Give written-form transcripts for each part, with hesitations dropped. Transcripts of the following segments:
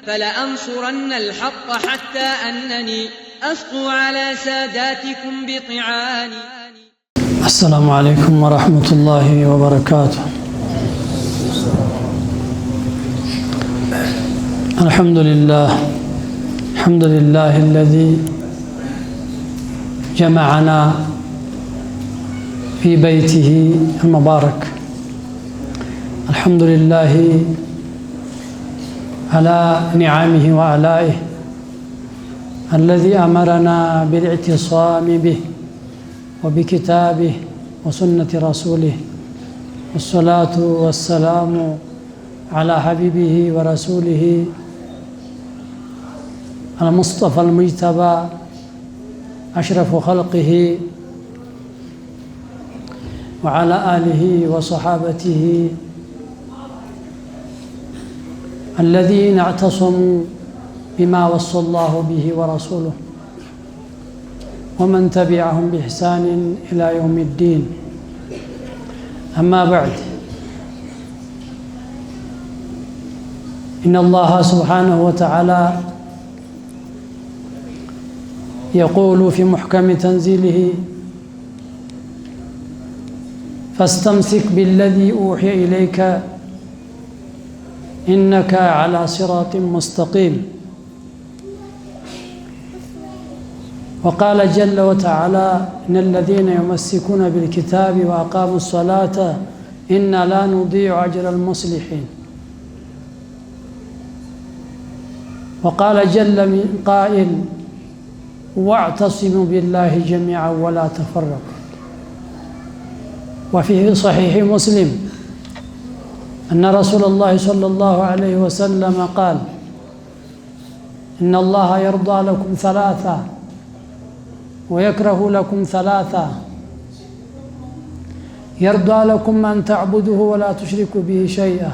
فلأنصرن الحق حتى أنني أسقو على ساداتكم بطعاني. السلام عليكم ورحمة الله وبركاته. الحمد لله الذي جمعنا في بيته المبارك. الحمد لله على نعمه وآلائه الذي أمرنا بالاعتصام به وبكتابه وسنة رسوله، والصلاة والسلام على حبيبه ورسوله المصطفى المجتبى أشرف خلقه، وعلى آله وصحابته الذين اعتصموا بما وصى الله به ورسوله، ومن تبعهم بإحسان إلى يوم الدين. أما بعد، إن الله سبحانه وتعالى يقول في محكم تنزيله: فاستمسك بالذي أوحي إليك إنك على صراط مستقيم. وقال جل وتعالى: إن الذين يمسكون بالكتاب وأقاموا الصلاة إنا لا نضيع أجر المصلحين. وقال جل من قائل: واعتصموا بالله جميعا ولا تفرقوا. وفي صحيح مسلم أن رسول الله صلى الله عليه وسلم قال: إن الله يرضى لكم ثلاثة ويكره لكم ثلاثة: يرضى لكم أن تعبدوه ولا تشركوا به شيئا،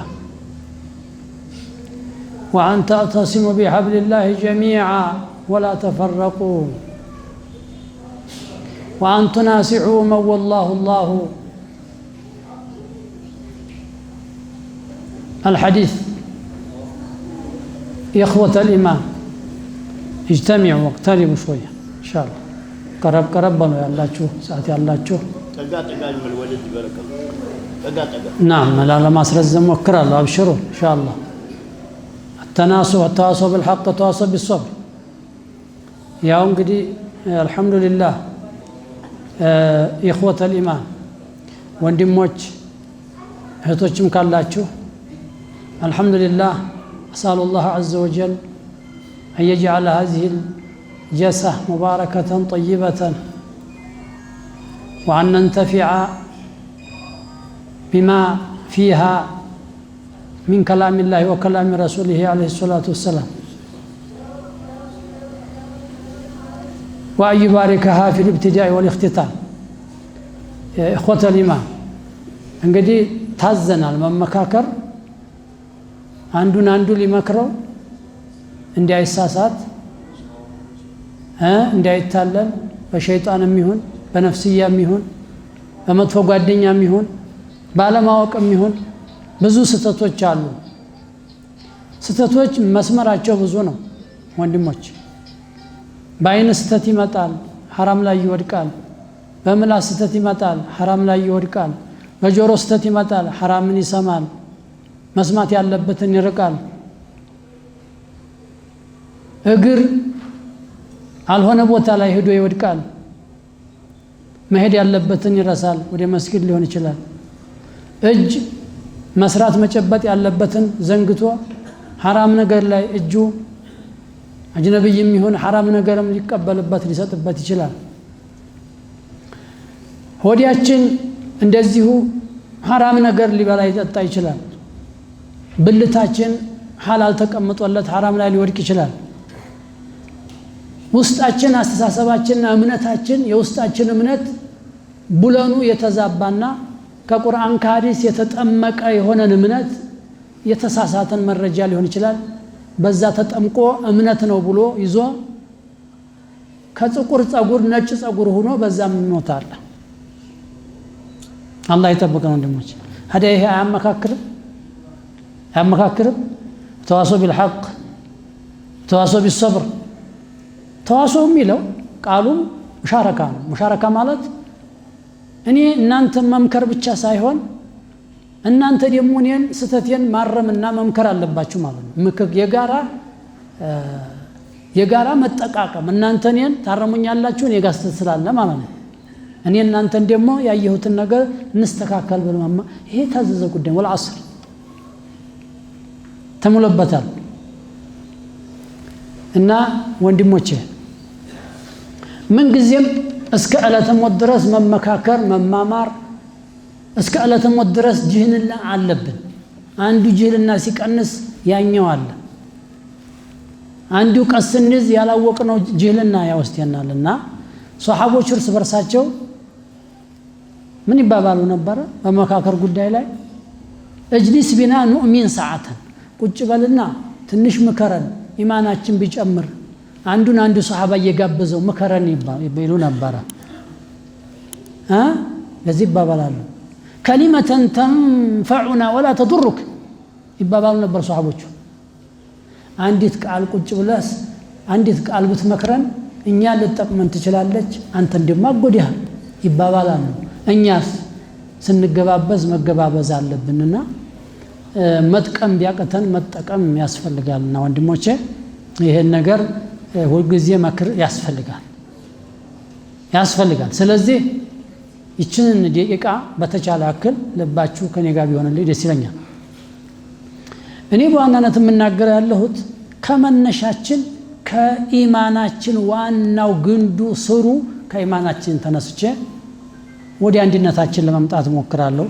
وأن تعتصموا بحبل الله جميعا ولا تفرقوا، وأن تناصحوا من والله الله. الحديث. إخوة الإيمان، اجتمعوا واقتربوا شوية إن شاء الله. قرب بنو يا الله شو ساعتي الله شو نعم. لا ما سرزم وكر الله. أبشروا إن شاء الله. التناصح والتواصل بالحق والتواصل بالصبر. يا أنقدي الحمد لله. إخوة الإيمان وندموج هتوجم كالله الحمد لله. أسأل الله عز وجل أن يجعل هذه الجلسة مباركة طيبة، وأن ننتفع بما فيها من كلام الله وكلام رسوله عليه الصلاة والسلام، وأن يباركها في الابتداء والاختتام. إخوة الإيمان እንግዲህ ታዘናል መመካከር፣ አንዱን አንዱ ሊመክረው እንዳይሳሳት እንዳይታለል፣ በሸይጣንም ይሁን በነፍስያም ይሁን በመጥፎ ጓደኛም ይሁን ባለማወቅም ይሁን ብዙ ስተቶች አሉ። ስተቶች መስመራቸው ብዙ ነው ወንድሞች። በአይን ስተት ይመጣል፣ ሐራም ላይ ይወድቃል። በምላስ ስተት ይመጣል፣ ሐራም ላይ ይወድቃል። በጆሮ ስተት ይመጣል፣ ሐራምን ይሰማል፣ መስማት ያለበትን ይርቃል። እግር አልሆነ ቦታ ላይ ሄዶ ይወድቃል፣ መሄድ ያለበትን ይረሳል፣ ወደ መስጊድ ሊሆን ይችላል። እጅ መስራት መጨበጥ ያለበትን ዘንግቶ ሐራም ነገር ላይ እጁ አጅነብይም ይሁን ሐራም ነገርም ሊቀበልበት ሊሰጥበት ይችላል። ሆዲያችን እንደዚሁ ሐራም ነገር ሊበላ ይጠጣ ይችላል። ብልታችን ሐላል ተቀምጦለት ሐራም ላይ ሊወድቅ ይችላል። ውስጣችን አስተሳሰባችንና እምነታችን የውስጣችን እምነት ቡለኑ የተዛባና ከቁርአን ከሐዲስ የተጠመቀ የሆነን እምነት የተሳሳተን መረጃ ሊሆን ይችላል። በዛ ተጠምቆ እምነት ነው ብሎ ይዞ ከጥቁር ጸጉር ነጭ ጸጉር ሆኖ በዛም ይሞታል። አላህ ይጠብቀን ወንድሞች። هذا هي أهم مكاكر تواصل بالحق ተዋሶ ቢሰብር ተዋሶ የሚለው ቃሉም ሙሻረካ ነው። ሙሻረካ ማለት እኔ እናንተ መምከር ብቻ ሳይሆን እናንተ ደግሞ እኔን ስተቴን ማረምና መምከር አለባችሁ ማለት ነው። ምክር የጋራ መጠቃቀም እናንተ እኔን ታረሙኛላችሁ እኔ ጋር ስተት ስላለ ማለት ነው። እኔ እናንተን ደግሞ ያየሁትን ነገር እንስተካከል ብለማማ ይሄ ታዘዘ ጉዳይ ወል ዐስር ተሙለበታል። እና ወንድሞቼ ምን ጊዜም እስከ ዕለተ ሞት ድረስ መመካከር መማማር እስከ ዕለተ ሞት ድረስ ጅህልና አለብን። አንዱ ጅህልና ሲቀንስ ያኛው አለ። አንዱ ቀስንዝ ያላወቅነው ጅህልና ያወስደናልና ሷሐቦች እርስ በርሳቸው ምን ይባባሉ ነበር በመካከር ጉዳይ ላይ እጅሊስ ቢና ኑእሚን ሰዓተን ቁጭ በልና ትንሽ ምከረን ኢማናችን ቢጨምር አንዱ ሷሐባ እየጋበዘው ምከረን ይባሉ ነበር። ለዚህ ይባባላሉ። ከሊመተን ተንፈዑና ወላ ተضرك ይባባሉ ነበር ሷሐቦቹ። አንዲት ቃል ቁጭ ብለስ አንዲት ቃል ብትመክረን እኛ ልጠቅመን ትችላለች አንተን ደግሞ አጎዲያል ይባባላሉ። እኛስ ስንገባበዝ መገባበዝ አለብንና መጥቀም ቢያቀተን መጠቀም ያስፈልጋልና ወንድሞቼ ይሄን ነገር ሁሉ ጊዜ መክር ያስፈልጋል። ስለዚህ ይችን ደቂቃ በተቻለ አክል ልባችሁ ከኔ ጋር ቢሆንልኝ ደስ ይለኛል። እኔ በዋናነት የምናገር ያለሁት ከመነሻችን ከኢማናችን ዋናው ግንዱ ስሩ ከኢማናችን ተነስቼ ወደ አንድነታችን ለመምጣት ሞክራለሁ።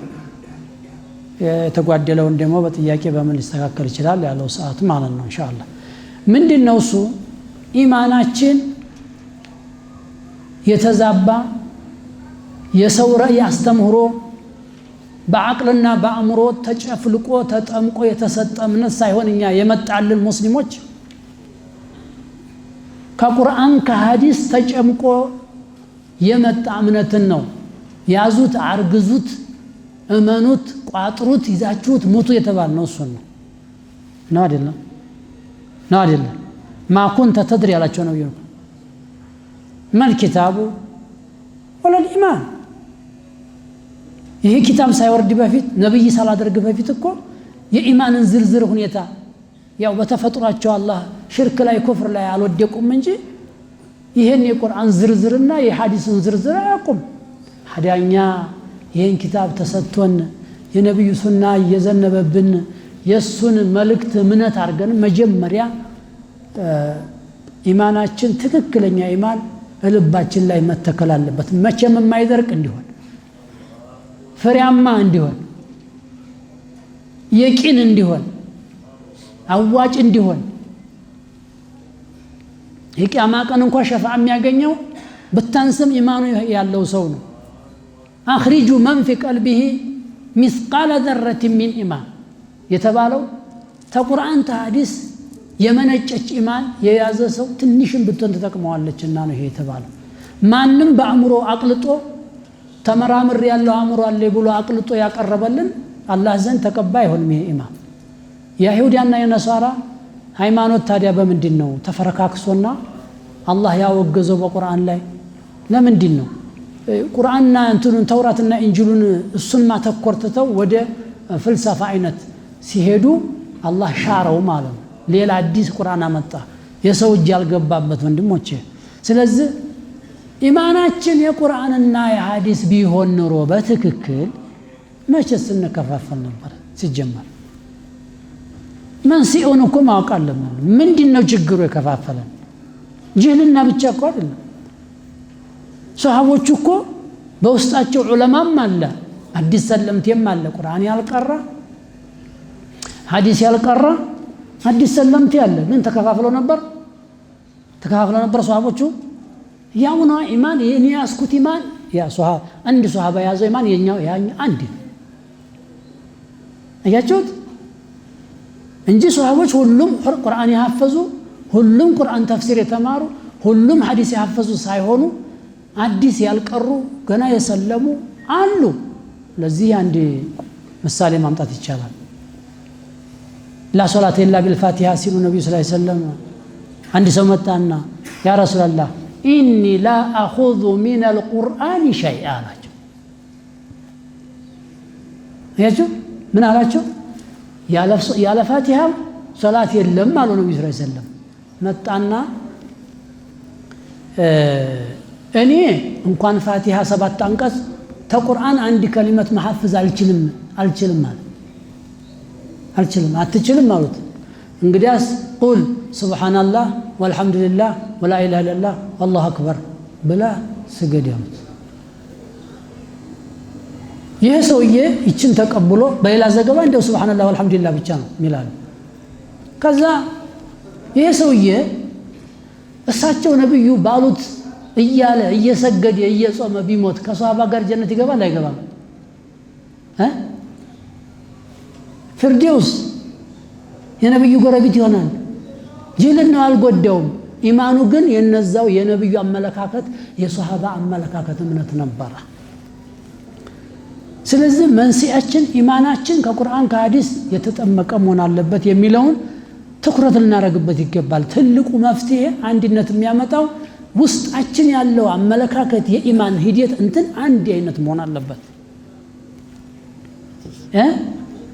የተጓደለውን ደግሞ በጥያቄ በምን ሊስተካከል ይችላል ያለው ሰዓት ማለት ነው ኢንሻአላህ። ምንድነው እሱ ኢማናችን የተዛባ የሰው ራእይ አስተምህሮ በአቅልና በአእምሮ ተጨፍልቆ ተጠምቆ የተሰጠ እምነት ሳይሆን እኛ የመጣልን ሙስሊሞች ከቁርአን ከሐዲስ ተጨምቆ የመጣ እምነትን ነው ያዙት አርግዙት እመኑት ቋጥሩት ይዛችሁት ሙቱ የተባልነው እሱ ነው አይደለም ما كنت تدري ያላቸው ነው ይሁን ማል ኪታቡ ወለል ኢማን ይሄ ኪታብ ሳይወርድ በፊት ነብይ ሳላደርግ በፊት እኮ የኢማንን ዝርዝር ሁኔታ ያው በተፈጥሯቸው አላህ ሽርክ ላይ ኩፍር ላይ አልወደቁም እንጂ ይሄን የቁርአን ዝርዝርና የሐዲስን ዝርዝር አያውቁም። ሐዳኛ ይሄን ኪታብ ተሰጥቶን የነብዩ ሱና እየዘነበብን የሱን መልእክት እምነት አድርገን መጀመሪያ ኢማናችን ትክክለኛ ኢማን ልባችን ላይ መተከል አለበት። መቼም የማይደርቅ እንዲሆን ፍሬያማ እንዲሆን የቂን እንዲሆን አዋጭ እንዲሆን የቂያማ ቀን እንኳን ሸፋዓ የሚያገኘው በታንስም ኢማኑ ያለው ሰው ነው። አኽሪጁ መን ፊ ቀልቢሂ ሚስቃለ ዘረት ሚን ኢማን የተባለው ተቁርአን ተሐዲስ የመነጨች ኢማን የያዘ ሰው ትንሽም ብትሆን ተጠቅመዋለችና ነው ይሄ የተባለው። ማንም በአእምሮ አቅልጦ ተመራምር ያለው አእምሮ አለ ብሎ አቅልጦ ያቀረበልን አላህ ዘንድ ተቀባይ ሆነ ይሄ ኢማን። የይሁዳና የነሳራ ሃይማኖት ታዲያ በምንድን ነው ተፈረካክሶና አላህ ያወገዘው በቁርአን ላይ ለምንድን ነው? ቁርአንና እንትኑን ተውራትና እንጂሉን እሱን ማተኮርተው ወደ ፍልስፋ አይነት ሲሄዱ አላህ ሻረው ማለት ነው። ሌላ አዲስ ቁርአን አመጣ የሰው እጅ ያልገባበት ወንድሞቼ። ስለዚህ ኢማናችን የቁርአንና የሐዲስ ቢሆን ኑሮ በትክክል መቼስ እንከፋፈል ነበር ሲጀመር። መንስኤውን እኮ ማወቅ አለብን። ምንድነው ችግሩ የከፋፈለን? ጅህልና ብቻ እኮ አይደለም። ሷሃቦቹ እኮ በውስጣቸው ዑለማም አለ አዲስ ሰለምቴም አለ ቁርአን ያልቀራ ሐዲስ ያልቀራ አዲስ ሰለምቴ አለ። ምን ተከፋፍለው ነበር ሷሃቦቹ። ያው ነው ኢማን የኔ ያስኩት ኢማን ያ ሷሃባ አንድ ሷሃባ ያዘው ኢማን የኛው ያኛ አንድ አያችሁት እንጂ ሷሃቦች ሁሉም ቁርአን ያሐፈዙ ሁሉም ቁርአን ተፍሲር የተማሩ ሁሉም ሐዲስ ያሐፈዙ ሳይሆኑ አዲስ ያልቀሩ ገና የሰለሙ አሉ። ለዚህ አንድ ምሳሌ ማምጣት ይቻላል። لا صلاة إلا بالفاتحة ሲሉ ነብዩ ሰለላሁ ዐለይሂ ወሰለም አንድ ሰው መጣና ያ ረሱላህ ኢኒ ላ አኹዙ ሚን አልቁርአን ሸይአ አላቸው። ያችሁ ምን አላቸው? ያለ ፋቲሃ ሶላት የለም አሉ ነብዩ ሰለላሁ ዐለይሂ ወሰለም። መጣና እኔ እንኳን ፋቲሃ 7 አንቀጽ ተቁርአን አንድ ከሊመት መሐፍዝ አልችልም ማለት አልችልም። አትችልም አሉት። እንግዲያስ ቁል ሱብሃንአላህ ወልሐምዱሊላህ ወላ ኢላሃ ኢለላህ ወላሁ አክበር ብላ ስገድ ያሉት። ይህ ሰውዬ ይችን ተቀብሎ በሌላ ዘገባ እንደው ሱብሃንአላህ ወልሐምዱሊላህ ብቻ ነው ይላል። ከዛ ይህ ሰውዬ እሳቸው ነብዩ ባሉት እያለ እየሰገደ እየጾመ ቢሞት ከሷሃባ ጋር ጀነት ይገባል አይገባም? ፍርዴውስ የነብዩ ጎረቤት ይሆናል። ጅልና አልጎዳውም። ኢማኑ ግን የነዛው የነብዩ አመለካከት የሷሃባ አመለካከት እምነት ነበር። ስለዚህ መንሲያችን ኢማናችን ከቁርአን ከሐዲስ የተጠመቀ መሆን አለበት የሚለውን ትኩረት ልናረግበት ይገባል። ትልቁ መፍትሄ አንድነት የሚያመጣው ውስጣችን ያለው አመለካከት የኢማን ሂደት እንትን አንድ አይነት መሆን አለበት።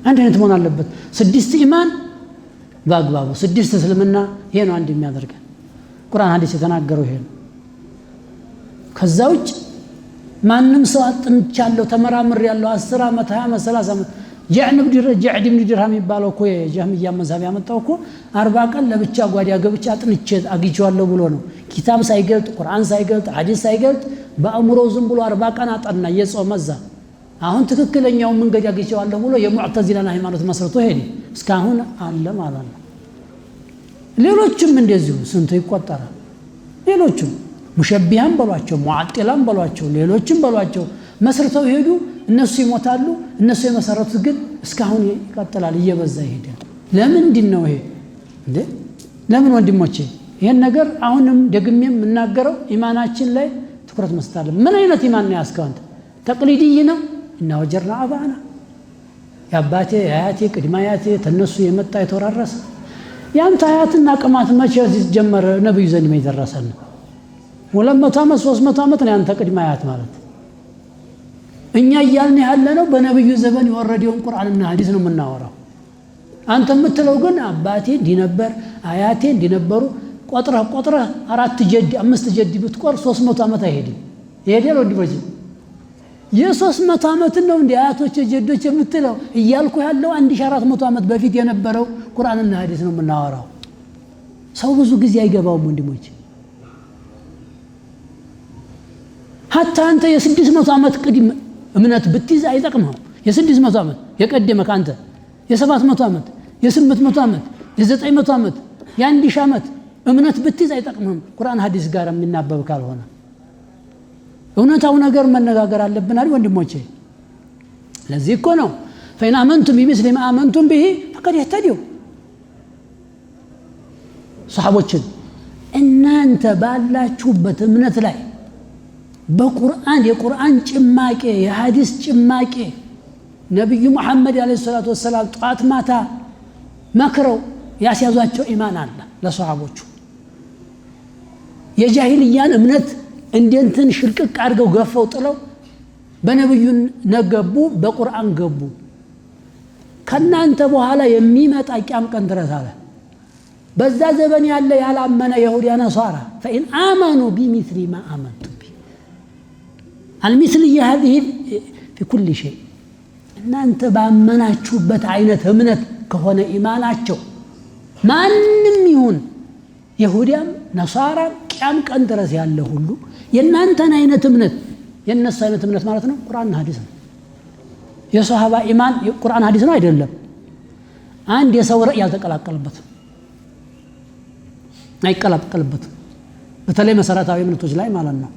አንድ አይነት መሆን አለበት። 6 ኢማን በአግባቡ 6 እስልምና ይሄ ነው አንድ የሚያደርገን። ቁርአን ሐዲስ የተናገረው ይሄ ነው። ከዛ ውጭ ማንም ሰው አጥንቻለሁ ተመራምር ያለው 10 ዓመት 20 ዓመት 30 ዓመት ጀዕድ ብን ድርሃም የሚባለው እኮ የጀህሚያ መዝሀብ ያመጣው እኮ 40 ቀን ለብቻ ጓዳ ገብቻ አጥንቼ አግኝቼዋለሁ ብሎ ነው። ኪታብ ሳይገልጥ ቁርአን ሳይገልጥ ሐዲስ ሳይገልጥ በአእምሮ ዝም ብሎ 40 ቀን አጠና እየጾመ እዛ። አሁን ትክክለኛው መንገድ አግኝቼዋለሁ ብሎ የሙዕተዚላን ሃይማኖት መስርቶ ሄደ። እስካሁን አለ ማለት ነው። ሌሎችም እንደዚሁ ስንቱ ይቆጠራል። ሌሎችም ሙሸቢሃን በሏቸው ሙዓጢላን በሏቸው ሌሎችም በሏቸው መስርተው ሄዱ። እነሱ ይሞታሉ። እነሱ የመሰረቱት ግን እስካሁን ይቀጥላል፣ እየበዛ ይሄዳል። ለምንድን ነው ይሄ እንዴ? ለምን ወንድሞቼ ይሄን ነገር አሁንም ደግሜም የምናገረው ኢማናችን ላይ ትኩረት መስጠት አለ። ምን አይነት ኢማን ነው ያስከው አንተ? ተቅሊድይ ነው እና ወጀርና አባና ያባቴ አያቴ ቅድመ አያቴ ተነሱ የመጣ የተወራረሰ ያንተ አያትና ቅማት መቼ ጀመረ? ነብዩ ዘንድ የደረሰን 200 ዓመት 300 ዓመት ነው ያንተ ቅድመ አያት ማለት። እኛ እያልን ያለነው በነብዩ ዘመን የወረደውን ቁርአንና ሐዲስ ነው የምናወራው። አንተ የምትለው ግን አባቴ እንዲነበር አያቴ እንዲነበሩ ቆጥረህ 4 ጀድ 5 ጀድ ብትቆር 300 ዓመት አይሄድም። ይሄዳል ወንድሞች? የ300 ዓመት ነው እንደ አያቶች ጀዶች የምትለው እያልኩ ያለው 1400 ዓመት በፊት የነበረው ቁርአንና ሐዲስ ነው የምናወራው። ሰው ብዙ ጊዜ አይገባውም ወንድሞች። ሀታ አንተ የ600 ዓመት ቅድም እምነት ብትይዝ አይጠቅምም። የ600 ዓመት የቀደመ ካንተ የ700 ዓመት የ800 ዓመት የ900 ዓመት የ1000 ዓመት እምነት ብትይዝ አይጠቅምም ቁርአን ሐዲስ ጋር የሚናበብ ካልሆነ። እውነታው ነገር መነጋገር አለብን አይደል ወንድሞቼ? ለዚህ እኮ ነው ፈኢን አመንቱም ቢሚስሊ ማ አመንቱም ቢሂ ፈቀድ ይህተዲው። ሰሃቦችን እናንተ ባላችሁበት እምነት ላይ በቁርአን የቁርአን ጭማቂ የሐዲስ ጭማቂ ነብዩ መሐመድ አለይሂ ሰላቱ ወሰላም ጧት ማታ መክረው ያስያዟቸው ኢማን አለ ለሰሃቦቹ። የጃሂልያን እምነት እንደንትን ሽልቅቅ አድርገው ገፈው ጥለው በነብዩ ነገቡ በቁርአን ገቡ። ከናንተ በኋላ የሚመጣ ቂያም ቀን ድረስ አለ በዛ ዘመን ያለ ያላመነ ይሁዲያ ነሳራ فإن آمنوا بمثل ما آمنتم به المثلية هذه في كل شيء እናንተ ባመናችሁበት አይነት እምነት ከሆነ ኢማናቸው ማንንም ይሁን ይሁዲያም ነሳራም ቂያም ቀን ድረስ ያለ ሁሉ የናንተን አይነት እምነት የነሱ አይነት እምነት ማለት ነው ቁርአንና ሐዲስ ነው። የሷሃባ ኢማን ቁርአን ሐዲስ ነው አይደለም። አንድ የሰው ራእይ ያልተቀላቀለበት አይቀላቀልበት በተለይ መሰረታዊ እምነቶች ላይ ማለት ነው።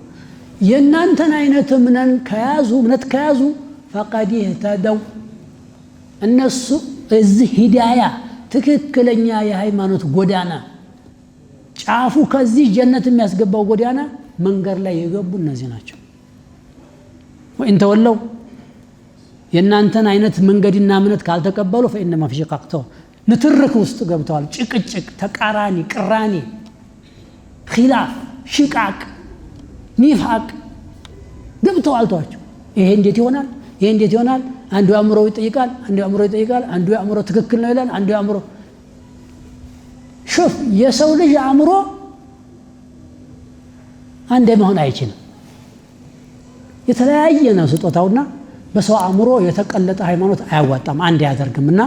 የናንተን አይነት እምነት ከያዙ ፈቀድ ይህተደው እነሱ እዚህ ሂዳያ ትክክለኛ የሃይማኖት ጎዳና ጫፉ ከዚህ ጀነት የሚያስገባው ጎዳና መንገድ ላይ የገቡ እነዚህ ናቸው። ወይን ተወለው የናንተን አይነት መንገድና እምነት ካልተቀበሉ فإنما في شقاق ንትርክ ውስጥ ገብተዋል። ጭቅጭቅ ተቃራኒ ቅራኔ ኺላፍ ሽቃቅ ኒፋቅ ገብተው አልተዋቸው ይሄ እንዴት ይሆናል ይሄ እንዴት ይሆናል አንዱ አእምሮ ይጠይቃል አንዱ አእምሮ ትክክል ነው ይላል አንዱ አእምሮ شوف የሰው ልጅ አእምሮ አንድ መሆን አይችልም የተለያየ ነው ስጦታውና በሰው አእምሮ የተቀለጠ ሃይማኖት አያዋጣም አንድ ያደርግምና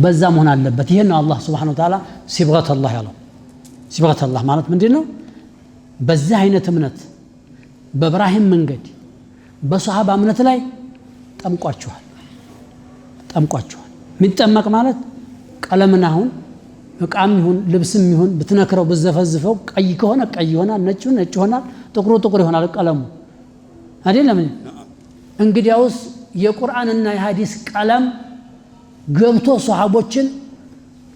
በዛ መሆን አለበት ይሄን ነው አላህ Subhanahu Wa Ta'ala ሲብغة الله ያለው ሲብغة الله ማለት ምንድነው በዛ አይነት እምነት በእብራሂም መንገድ በሷሃባ እምነት ላይ ጠምቋቸዋል የሚጠመቅ ማለት ቀለምና አሁን እቃም ይሁን ልብስም ይሁን ብትነክረው በዘፈዝፈው ቀይ ከሆነ ቀይ ይሆናል ነጭ ይሆናል ጥቁር ይሆናል ቀለሙ አይደለም እንግዲያውስ የቁርአንና የሐዲስ ቀለም ገብቶ ሷሃቦችን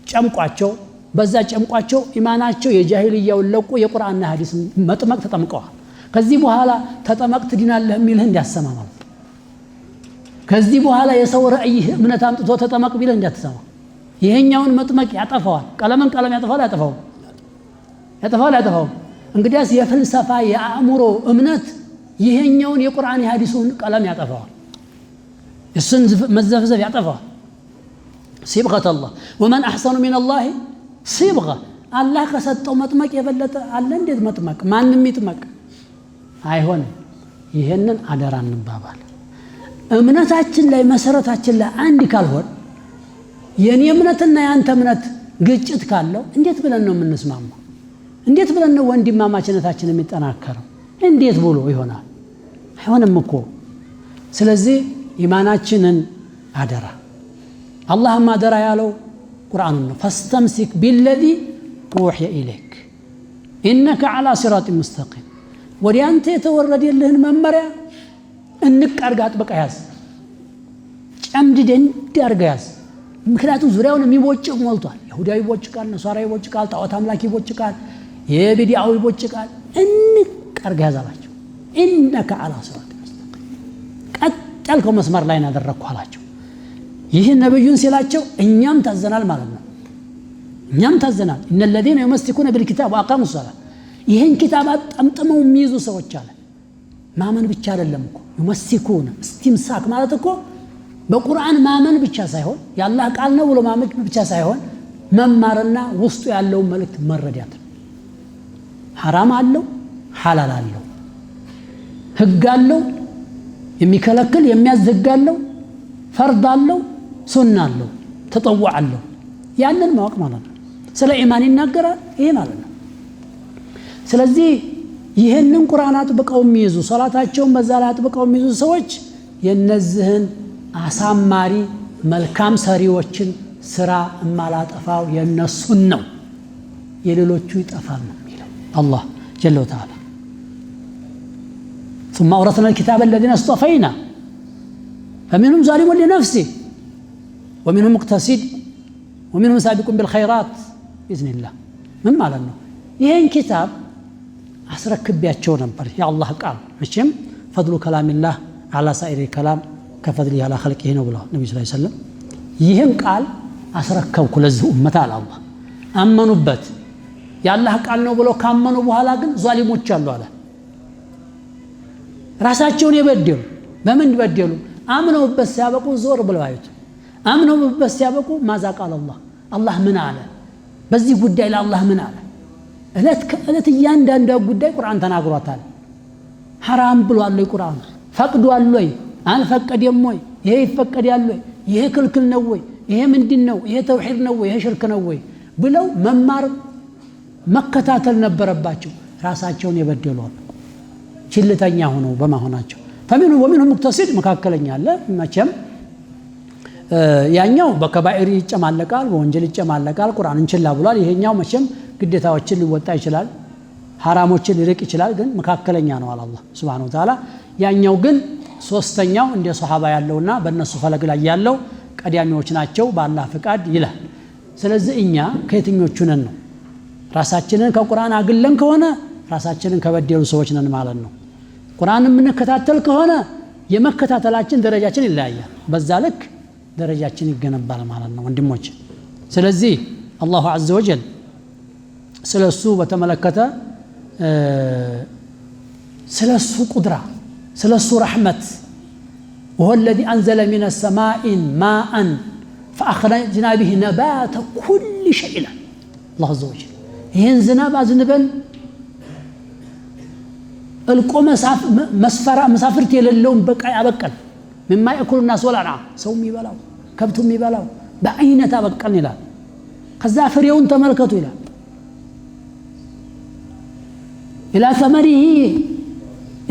ጨምቋቸው በዛ ጨምቋቸው ኢማናቸው የጃሂልያው ለቁ የቁርአንና ሐዲስ መጥመቅ ተጠምቀዋል ከዚህ በኋላ ተጠመቅ ትዲናለህ የሚልህ እንዲያሰማ ማለት ከዚህ በኋላ የሰው ራእይ እምነት አምጥቶ ተጠመቅ ቢልህ እንዲያተሰማ ይሄኛውን መጥመቅ ያጠፋዋል ቀለም ያጠፋዋል እንግዲያስ የፍልስፋ የአእምሮ እምነት ይሄኛውን የቁርአን የሐዲሱን ቀለም ያጠፋዋል እሱን መዘፍዘፍ ያጠፋዋል ሲብغة الله ومن احسن من الله صبغه الله ከሰጠው መጥመቅ የበለጠ አለ እንዴት መጥመቅ ማንንም ይጥመቅ አይሆን ይሄንን አደራ እንባባል እምነታችን ላይ መሰረታችን ላይ አንድ ካልሆነ የኔ እምነትና ያንተ እምነት ግጭት ካለው እንዴት ብለን ነው የምንስማማው እንዴት ብለን ነው ወንድማማችነታችን የሚጠናከረው እንዴት ብሎ ይሆናል አይሆንም እኮ ስለዚህ ኢማናችንን አደራ اللهم አደራ ያለው ቁርአን ነው فاستمسك بالذي اوحي اليك انك على صراط مستقيم ወዲያንተ የተወረደልህን መመሪያ እንቀርጋ አጥብቀ ያዝ ጨምድደን ዳርጋ ያዝ ምክንያቱም ዙሪያውን የሚቦጭቅ ሞልቷል ይሁዳዊ ይቦጭቃል ነሳራዊ ይቦጭቃል ጣዖት አምላኪ ይቦጭቃል የቢዲአው ይቦጭቃል እንቀርጋ ያዛላችሁ انك على صراط مستقيم ቀጥልከው መስመር ላይ እናደረኩ አላችሁ ይሄ ነብዩን ሲላቸው እኛም ታዘናል ማለት ነው እኛም ታዘናል ان الذين يمسكون بالكتاب واقاموا الصلاه ይሄን ኪታብ አጣምጥመው የሚይዙ ሰዎች አለ ማመን ብቻ አይደለም እኮ يمسكون استمساك ማለት እኮ በቁርአን ማመን ብቻ ሳይሆን ያላህ ቃል ነው ብሎ ማመን ብቻ ሳይሆን መማርና ውስጡ ያለው መልእክት መረዳት حرام አለው ሐላል አለው ህግ አለው የሚከለክል የሚያዘጋለው ፈርድ አለው ሱና አለው ተጠዋዕ አለው ያንን ማወቅ ማለት ነው ስለ ኢማን ይናገራል ይሄ ማለት ነው ስለዚህ ይሄንን ቁርአን አጥብቀው የሚይዙ ሶላታቸውን በዛ ላይ አጥብቀው የሚይዙ ሰዎች የነዚህን አሳማሪ መልካም ሰሪዎችን ስራ ማላጠፋው የነሱን ነው የሌሎቹ ይጠፋል ነው የሚለው አላህ ጀለ ወተዓላ ثم أورثنا الكتاب الذين اصطفينا فمنهم ظالم لنفسه ومنهم مقتصد ومنهم سابق بالخيرات بإذن الله من مالنا ይሄን ኪታብ አስረክብያቸው ነበር ያ አላህ ቃል መቼም فضل كلام الله على سائر الكلام كفضله على خلقه ነው ብለው ነብዩ ሰለላሁ ዐለይሂ ወሰለም ይሄን ቃል አስረከብኩ ለዚህ ኡመት አለ አላህ አመኑበት ያ አላህ ቃል ነው ብለው ካመኑ በኋላ ግን ዛሊሞች አሉ አለ ራሳቸውን የበደሉ በምን በደሉ አምነውበት ሲያበቁ ዞር ብለው አዩት አምነውበት ሲያበቁ ማዛ ቃል አላህ ምን አለ በዚህ ጉዳይ ለአላህ ምን አለ እለት ከእለት እያንዳንዱ ጉዳይ ቁርአን ተናግሯታል حرام ብሏል ቁርአን ፈቅዷል ወይ አልፈቀደም ወይ ይሄ ይፈቀዳል ወይ ይሄ ክልክል ነው ወይ ይሄ ምንድነው ይሄ ተውሂድ ነው ወይ ይሄ ሽርክ ነው ወይ ብለው መማር መከታተል ነበረባቸው ራሳቸውን የበደሉ ችልተኛ ሆነው በማሆናቸው ومنهم مقتصد መካከለኛ አለ መቼም ያኛው በከባኢር ይጨማለቃል በወንጀል ይጨማለቃል ቁርአንን ችላ ብሏል ይሄኛው መቼም ግዴታዎችን ሊወጣ ይችላል حرامዎችን ሊርቅ ይችላል ግን መካከለኛ ነው አላህ Subhanahu Wa Ta'ala ያኛው ግን ሶስተኛው እንደ ሱሐባ ያለውና በእነሱ ፈለግ ላይ ያለው ቀዳሚዎች ናቸው በአላህ ፍቃድ ይላል ስለዚህ እኛ ከየትኞቹ ነን ነው ራሳችንን ከቁርአን አግለን ከሆነ ራሳችንን ከበደሉ ሰዎች ነን ማለት ነው ቁርአንን ምንከታተል ከሆነ የመከታተላችን ደረጃችን ይለያያል በዛ ልክ ደረጃችን ይገነባል ማለት ነው ወንድሞች ስለዚህ አላሁ عز وجل ስለሱ በተመለከተ ስለሱ ቁድራ ስለሱ ረሕመት وهو الذي أنزل من السماء ماء فأخرجنا به نبات كل شيء الله عز وجل ይህን ዝናብ አዝንበን እልቆ መስፈርት የሌለውን በቃ ያበቀል مما يأكل الناس والأنعام ሰው የሚበላው ከብቱ የሚበላው በአይነት አበቀልን ይላል ከዛ ፍሬውን ተመልከቱ ይላል إلى ثمره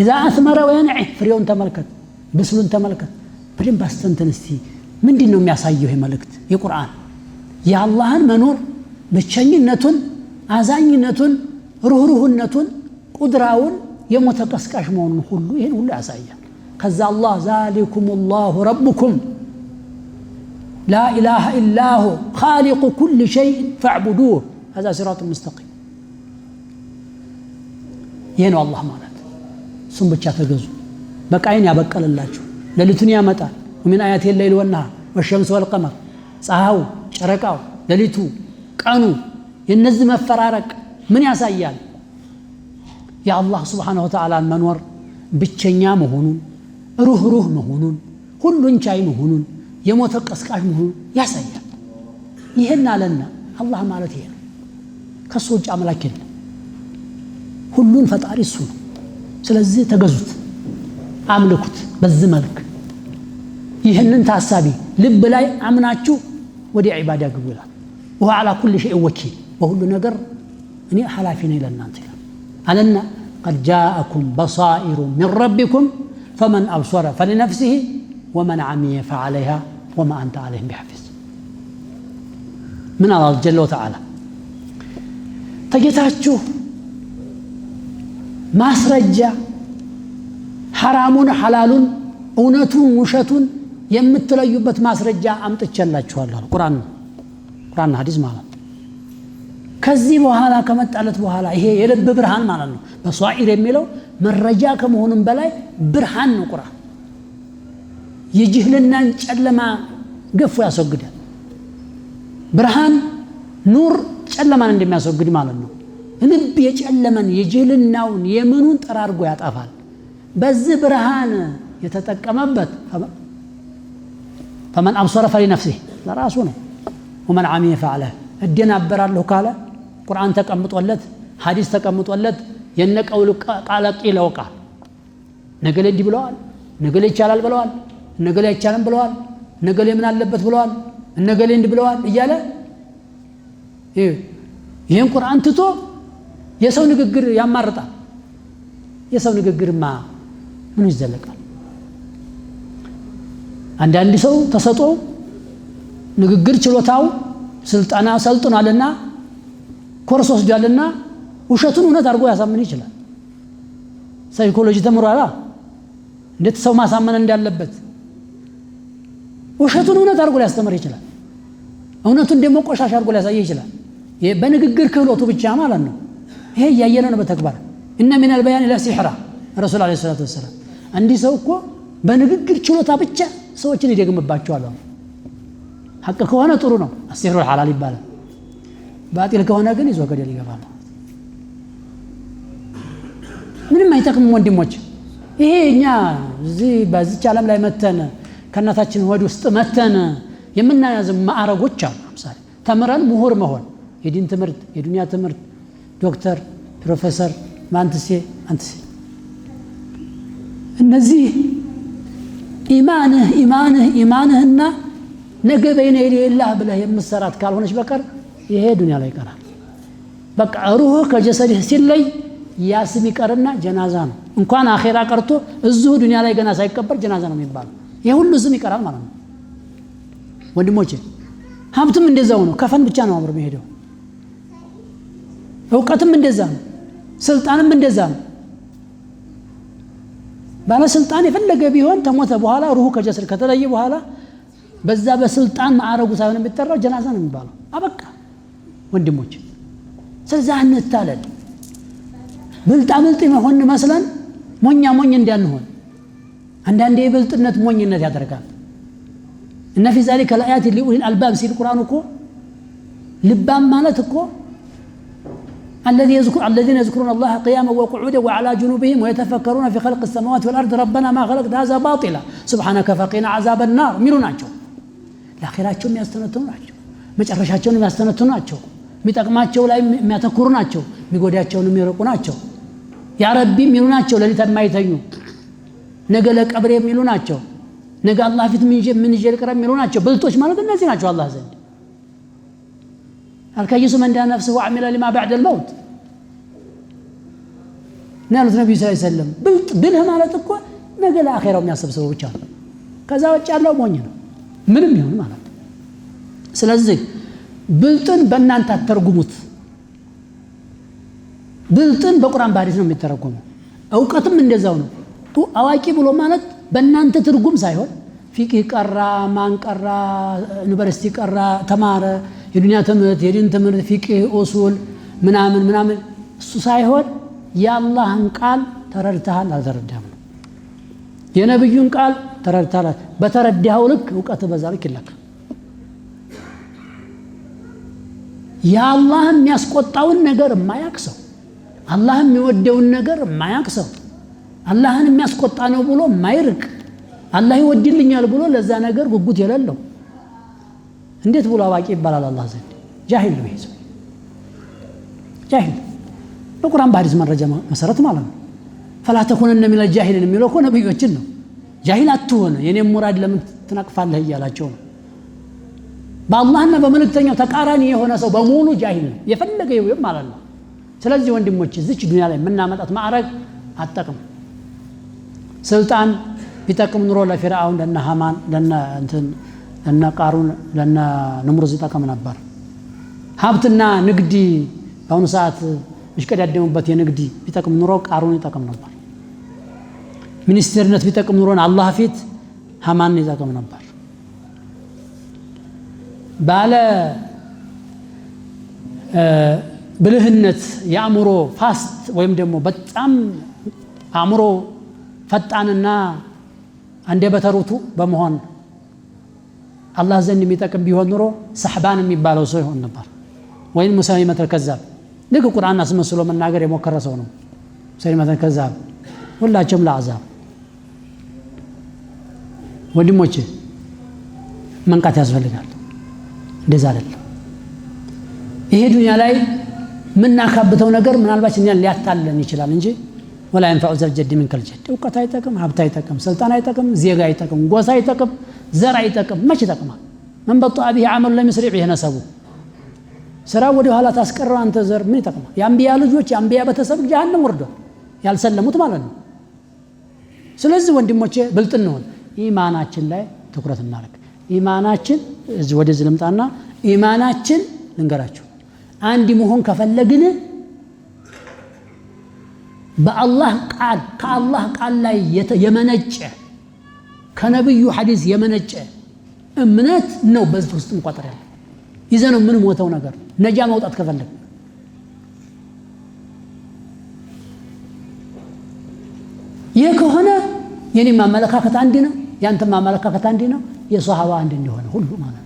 إذا أثمر وينعه فريون تملكت بسلون تملكت بريم باستنتن استي ምንድን ነው የሚያሳየው ይሄ መልእክት የቁርአን የአላህን መኖር ብቸኝነቱን አዛኝነቱን ሩህሩህነቱን ቁድራውን የሞተቀስቃሽ መሆኑን ሁሉ ይሄን ሁሉ ያሳያል ከዛ አላህ ዛሊኩሙላሁ ረብኩም لا إله إلا هو خالق كل شيء فاعبدوه هذا صراط مستقيم ይሄ ነው አላህ ማለት እሱም ብቻ ተገዙ በቃ አይን ያበቀለላችሁ ለሊቱን ያመጣል ومن آيات الليل والنهار والشمس والقمر ፀሐዩ ጨረቃው ለሊቱ ቀኑ የነዚህ መፈራረቅ ምን ያሳያል የአላህ Subhanahu Wa Ta'ala መኖር ብቸኛ መሆኑን ሩህሩህ መሆኑን ሁሉን ቻይ መሆኑን የሞተ ቀስቃሽ መሆኑን ያሳያል ይሄን አለና አላህ ማለት ይሄ ነው ከሱ ውጭ አምላክ የለም ሁሉን ፈጣሪ እሱ ነው ስለዚህ ተገዙት አምልኩት በዚህ መልክ ይሄንን ታሳቢ ልብ ላይ አምናችሁ ወደ ዒባዳ ግቡ ይላል وهو على كل شيء وكيل وሁሉ ነገር እኔ ሐላፊ ነኝ ለእናንተ አለና قد جاءكم بصائر من ربكم فمن أبصر فلنفسه ومن عمي فعليها وما أنت عليهم بحفيظ من الله جل وتعالى ተጌታችሁ ማስረጃ ሐራሙን ሐላሉን እውነቱን ውሸቱን የምትለዩበት ማስረጃ አምጥቻላችኋለሁ ቁርአን ሐዲስ ማለት ከዚህ በኋላ ከመጣለት በኋላ ይሄ የልብ ብርሃን ማለት ነው በሷኢር የሚለው መረጃ ከመሆኑም በላይ ብርሃን ነው ቁርአን የጅህልናን ጨለማ ገፎ ያስወግዳል ብርሃን ኑር ጨለማን እንደሚያስወግድ ማለት ነው ልብ የጨለመን የጅህልናውን የምኑን ጠራርጎ ያጣፋል በዚህ ብርሃን የተጠቀመበት فمن أبصر فلنفسه ለራሱ ነው ومن عمي فعله እደናበራለሁ ካለ ቁርአን ተቀምጦለት ሐዲስ ተቀምጦለት የነቀውል ቃለቅ ይለውቃል ነገለ እንዲህ ብለዋል ነገለ ይቻላል ብለዋል ነገለ አይቻልም ብለዋል ነገለ ምን አለበት ብለዋል ነገለ እንዲህ ብለዋል እያለ ይሄን ቁርአን ትቶ የሰው ንግግር ያማርጣል የሰው ንግግርማ ምን ይዘለቃል አንዳንድ ሰው ተሰጦ ንግግር ችሎታው ስልጣና ሰልጥናልና ኮርስ ወስዷልና ውሸቱን እውነት አድርጎ ያሳምን ይችላል ሳይኮሎጂ ተምሯላ እንዴት ሰው ማሳመን እንዳለበት ውሸቱን እውነት አድርጎ ሊያስተምር ይችላል እውነቱን ደግሞ ቆሻሻ አድርጎ ሊያሳይ ይችላል በንግግር ክህሎቱ ብቻ ማለት ነው ይሄ ያየነ ነው በተግባር ان من البيان الى سحر رسول الله صلى الله عليه وسلم እንዲህ ሰው እኮ በንግግር ችሎታ ብቻ ሰዎችን ይደግምባቸዋል ሐቅ ከሆነ ጥሩ ነው السحر الحلال ይባላል ባጢል ከሆነ ግን ይዞ ገደል ይገባል ምንም አይጠቅምም ወንድሞች ይሄ እኛ እዚህ በዚህ ዓለም ላይ መተን ከናታችን ወድ ውስጥ መተን የምናያዝ ማዕረጎች አሉ ለምሳሌ ተምረን ምሁር መሆን የዲን ትምህርት የዱንያ ትምህርት ዶክተር ፕሮፌሰር ማንትሴ አንትሴ እነዚህ ኢማንህና ነገ በይነ ኢላህ ብለህ የምትሰራት ካልሆነች በቀር ይሄ ዱንያ ላይ ይቀራል በቃ ሩህ ከጀሰድህ ሲለይ ያስም ይቀርና ጀናዛ ነው እንኳን አኺራ ቀርቶ እዚሁ ዱንያ ላይ ገና ሳይቀበር ጀናዛ ነው የሚባለው ይሄ ሁሉ ስም ይቀራል ማለት ነው ወንድሞቼ ሀብትም እንደዛው ነው ከፈን ብቻ ነው አብሮ የሚሄደው እውቀትም እንደዛ ነው ስልጣንም እንደዛ ነው ባለ ስልጣን የፈለገ ቢሆን ተሞተ በኋላ ሩሁ ከጀሰድ ከተለየ በኋላ በዛ በስልጣን ማዕረጉ ሳይሆን የሚጠራው ጀናዛ ነው የሚባለው አበቃ ወንድሞች ስለዚህ አንታለል ብልጣብልጥ መሆን መስለን ሞኝ እንዳንሆን አንዳንዴ የብልጥነት ሞኝነት ያደርጋል እና في ذلك الآيات لأولي الألباب ሲል ቁርአን እኮ ልባም ማለት እኮ الذين يذكرون الله قياما وقعودا وعلى جنوبهم ويتفكرون في خلق السماوات والأرض ربنا ما خلقت هذا باطلا سبحانك فقنا عذاب النار ሚሉናቸው ለአኺራቸውም ያስተነትኑ ናቸው መጨረሻቸውንም ያስተነትኑ ናቸው የሚጠቅማቸው ላይ የሚያተኩሩ ናቸው የሚጎዳቸውን የሚርቁ ናቸው ያ ረቢ ሚሉ ናቸው ለሊት የማይተኙ ነገ ለቀብር የሚሉ ናቸው ነገ አላህ ፊት ምን ይጀል ቀረ ሚሉ ናቸው ብልጦች ማለት እነዚህ ናቸው አላህ ዘንድ الكيس من دان نفسه وعمل لما بعد الموت نالت النبي صلى الله عليه وسلم بلها ማለት እኮ ነገ ለአኺራው የሚያስብ ብቻ ነው ከዛ ወጭ ያለው ሞኝ ነው ምንም ይሁን ማለት ስለዚህ ብልጥን በእናንተ አተርጉሙት ብልጥን በቁርአን በሐዲስ ነው የሚተረጎመው እውቀትም እንደዛው ነው አዋቂ ብሎ ማለት በእናንተ ትርጉም ሳይሆን ፊቅህ ቀራ ማን ቀራ ዩኒቨርሲቲ ቀራ ተማረ የዱንያ ትምህርት የዲን ትምህርት ፊቅህ ኡሱል ምናምን እሱ ሳይሆን የአላህን ቃል ተረድተሃል አልተረዳህም የነብዩን ቃል ተረድተሃል በተረዳኸው ልክ እውቀት በዛ ልክ ይለካል የአላህን የሚያስቆጣውን ነገር የማያክሰው አላህን የሚወደውን ነገር የማያክሰው አላህን የሚያስቆጣ ነው ብሎ የማይርቅ አላህ ይወድልኛል ብሎ ለዛ ነገር ጉጉት የሌለው እንዴት ብሎ አዋቂ ይባላል አላህ ዘንድ ጃሂል ነው ይሄ ጃሂል በቁርአን በሐዲስ መረጃ መሰረት ማለት ነው فلا تكونن من الجاهلين የሚለው እኮ ነብዮችን ነው ጃሂል አትሆን የኔ ሙራድ ለምን ትነቅፋለህ እያላቸው ነው በአላህና በመልእክተኛው ተቃራኒ የሆነ ሰው በሙሉ ጃሂል ነው የፈለገ ይሁን ማለት ነው ስለዚህ ወንድሞች እዚች ዱንያ ላይ መናመጣት ማዕረግ አጠቅም ስልጣን ቢጠቅም ኑሮ ለፊርዓውን ለነ ሃማን ለነ ቃሩን ለነ ነምሩዝ ይጠቅም ነበር ሀብትና ንግዲ በአሁኑ ሰዓት ይሽቀዳደሙበት የንግዲ ቢጠቅም ኑሮ ቃሩን ይጠቅም ነበር ሚኒስትርነት ቢጠቅም ኑሮ አላህ ፊት ሃማን ይጠቅም ነበር ባለ ብልህነት ያምሮ ፋስት ወይም ደግሞ በጣም አምሮ ፈጣንና አንደበተሩቱ በመሆን አላህ ዘንድ የሚጠቅም ቢሆን ኑሮ ሰህባን የሚባለው ሰው ይሆን ነበር ወይም ሙሰይለመቱል ከዛብ ልክ ቁርአን አስመስሎ መናገር የሞከረ ሰው ነው ሙሰይለመቱል ከዛብ ሁላቸውም ለአዛብ ወንድሞቼ መንቃት ያስፈልጋል እንደዛ አይደለም ይሄ ዱንያ ላይ ምናካብተው ነገር ምናልባት እኛን ሊያታለን ይችላል እንጂ ولا ينفع ذا الجد منك الجد እውቀት አይጠቅም ሀብት አይጠቅም ስልጣን አይጠቅም ዜጋ አይጠቅም ጎሳ አይጠቅም ዘር አይጠቅም መች ይጠቅማል من بطأ به عمل لم يسرع به نسبه ስራ ወደ ኋላ ታስቀረው አንተ ዘር ምን ይጠቅማል የአንቢያ ልጆች የአንቢያ ቤተሰብ ጀሃነም ወርደው ያልሰለሙት ማለት ነው ስለዚህ ወንድሞቼ ብልጥ እንሆን ኢማናችን ላይ ትኩረት እናደርግ ኢማናችን እዚህ ወደዚህ ልምጣና ኢማናችን ልንገራችሁ አንድ መሆን ከፈለግን በአላህ ቃል ከአላህ ቃል ላይ የመነጨ ከነብዩ ሐዲስ የመነጨ እምነት ነው በዚህ ውስጥ እንቆጥር ያለ ይዘነው ምን ሞተው ነገር ነጃ ማውጣት ከፈለግ ይሄ ከሆነ የኔ ማመለካከት አንድ ነው ያንተ ማመለካከት አንድ ነው የሷሃባ አንድ እንደሆነ ሁሉ ማለት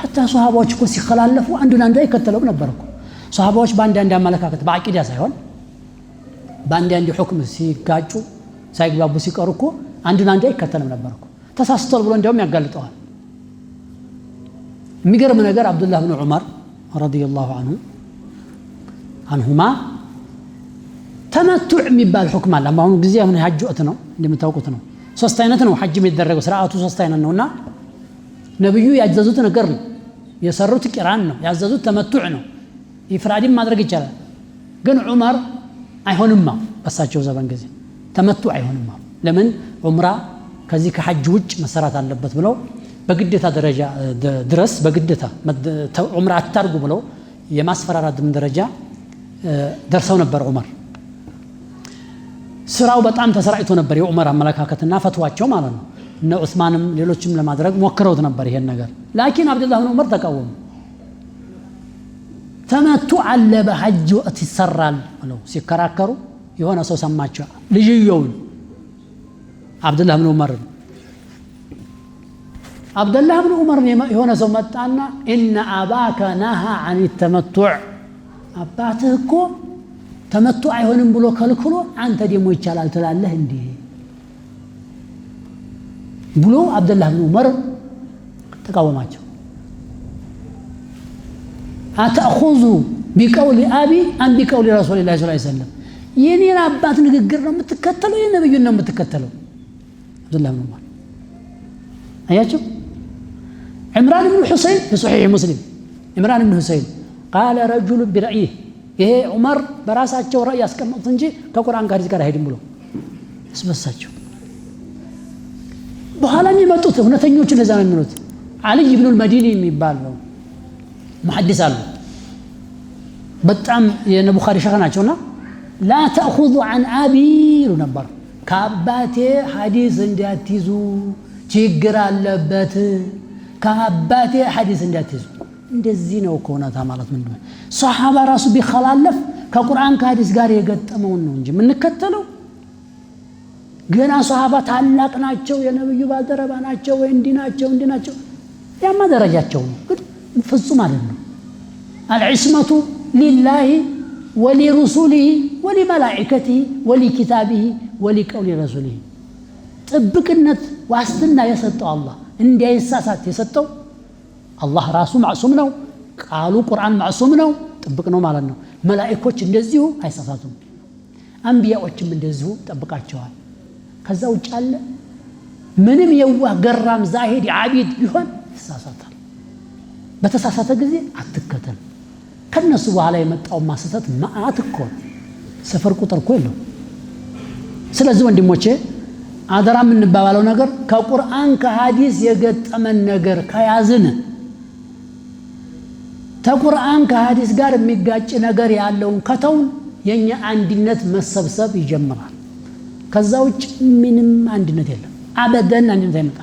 حتى ሷሃባዎች እኮ ሲخላለፉ አንዱን አንዱ አይከተለው ነበር እኮ ሷሃባዎች በአንድ አመለካከት በአቂዳ ሳይሆን በአንድ ሁክም ሲጋጩ ሳይግባቡ ሲቀሩ እኮ አንዱን አንዱ አይከተለም ነበር እኮ ተሳስተል ብሎ እንደውም ያጋልጠዋል የሚገርም ነገር አብዱላህ ኢብኑ ዑመር ረዲየላሁ عنهما ተመቱዕ የሚባል ሁክም አለ አሁን ጊዜ አሁን ሐጅ ወቅት ነው እንደምታውቁት ነው ሶስት አይነት ነው ሐጅ የሚደረገው ስርዓቱ ሶስት አይነት ነውና ነብዩ ያዘዙት ነገር ነው የሰሩት ቂራን ነው ያዘዙት ተመቱዕ ነው ኢፍራድም ማድረግ ይቻላል ግን ዑመር አይሆንማ በሳቸው ዘመን ጊዜ ተመቱዕ አይሆንማ ለምን ዑምራ ከዚህ ከሐጅ ውጭ መሰራት አለበት ብለው በግዴታ ደረጃ ድረስ በግዴታ ዑምራ አታርጉ ብለው የማስፈራራትም ደረጃ ደርሰው ነበር ዑመር ስራው በጣም ተሰራጭቶ ነበር የዑመር አመለካከትና ፈትዋቸው ማለት ነው እነ ዑስማንም ሌሎችም ለማድረግ ሞክረውት ነበር ይሄን ነገር ላኪን አብዱላህ ኢብኑ ዑመር ተቃወሙ ተመቱዕ አለ በሐጅ ወቅት ይሰራል ብለው ሲከራከሩ የሆነ ሰው ሰማቸው ልጅየውን አብዱላህ ኢብኑ ዑመር አብዱላህ ኢብኑ ዑመር የሆነ ሰው መጣና ان اباك نهى عن التمتع አባትህ እኮ ተመቶ አይሆንም ብሎ ከልክሎ አንተ ደግሞ ይቻላል ትላለህ እንዴ ብሎ አብደላህ ብን ዑመር ተቃወማቸው። አተእኹዙ ቢቀውሊ አቢ አም ቢቀውሊ ረሱሊላህ ሰለላሁ ዐለይሂ ወሰለም የኔን አባት ንግግር ነው የምትከተለው የነብዩን ነው የምትከተለው? አብደላህ ብን ዑመር አያችሁ። عمران بن حسين في صحيح مسلم عمران بن حسين قال رجل برأيه ይሄ ዑመር በራሳቸው ራእይ ያስቀመጡት እንጂ ከቁርአን ጋር አይሄድም ብሎ አስበሳቸው። በኋላ የሚመጡት እውነተኞች እንደዛ ነው የሚሉት። አልይ ኢብኑ አልመዲኒ የሚባል ነው ሙሐዲስ አሉ። በጣም የነቡኻሪ ሸኽ ናቸውና ላ ተእኹዙ ዐን አቢ ይሉ ነበር። ከአባቴ ሐዲስ እንዳትይዙ ችግር አለበት፣ ከአባቴ ሐዲስ እንዳትይዙ። እንደዚህ ነው እኮ እውነታ ማለት ምንድን ነው? ሰሓባ ራሱ ቢኸላለፍ ከቁርአን ከሐዲስ ጋር የገጠመውን ነው እንጂ የምንከተለው ገና ሰሓባ ታላቅ ናቸው የነብዩ ባልደረባ ናቸው ወይ እንዲህ ናቸው ያማ ደረጃቸው ነው፣ ግን ፍጹም አይደለም። አልዕስመቱ ሊላሂ ወሊሩሱሊሂ ወሊመላኢከቲሂ ወሊኪታቢሂ ወሊቀውሊ ረሱሊሂ። ጥብቅነት ዋስትና የሰጠው አላህ እንዳይሳሳት የሰጠው አላህ ራሱ ማዕሱም ነው። ቃሉ ቁርአን ማዕሱም ነው፣ ጥብቅ ነው ማለት ነው። መላእክቶች እንደዚሁ አይሳሳቱም፣ አንቢያዎችም እንደዚሁ ጠብቃቸዋል። ከዛ ውጭ አለ ምንም የዋህ ገራም ዛሂድ ዓቢድ ቢሆን ይሳሳታል። በተሳሳተ ጊዜ አትከተል። ከነሱ በኋላ የመጣው ማስተት ማአት እኮ ሰፈር ቁጥር እኮ የለው። ስለዚህ ወንድሞቼ አደራ የምንባባለው ነገር ከቁርአን ከሐዲስ የገጠመን ነገር ከያዝን ተቁርአን ከሐዲስ ጋር የሚጋጭ ነገር ያለውን ከተውን የኛ አንድነት መሰብሰብ ይጀምራል። ከዛ ውጭ ምንም አንድነት የለም። አበደን አንድነት አይመጣም።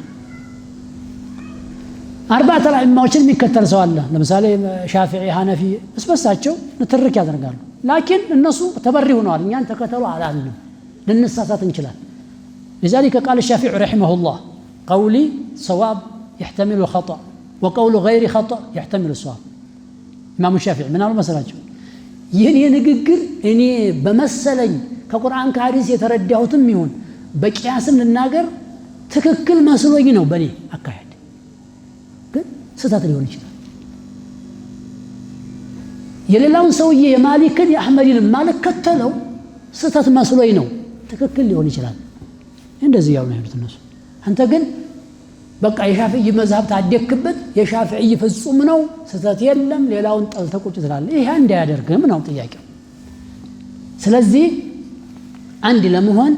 አርባዕተ አኢማዎችን የሚከተል ሰው አለ። ለምሳሌ ሻፊዒ፣ ሐነፊ እስበሳቸው ንትርክ ያደርጋሉ። ላኪን እነሱ ተበሪ ሆነዋል። እኛን ተከተሉ አላልንም፣ ልንሳሳት እንችላለን። لذلك قال الشافعي رحمه الله قولي صواب يحتمل الخطأ وقول غير خطأ يحتمل الصواب. إمام الشافعي من أول مسألة ይህን የንግግር እኔ በመሰለኝ ከቁርአን ከሐዲስ የተረዳሁትም ይሁን በቂያስም ልናገር ትክክል መስሎኝ ነው በኔ አካሄድ፣ ግን ስህተት ሊሆን ይችላል። የሌላውን ሰውዬ የማሊክን የአሕመድን ማልከተለው ስህተት መስሎኝ ነው፣ ትክክል ሊሆን ይችላል። እንደዚህ ያው ነው ያሉት እነሱ። አንተ ግን በቃ የሻፊዒ መዝሐብ ታደክበት የሻፊዒ ፍጹም ነው ስህተት የለም ሌላውን ጠልተህ ቁጭ ትላለህ። ይሄ እንዳያደርግም ነው ጥያቄው። ስለዚህ አንድ ለመሆን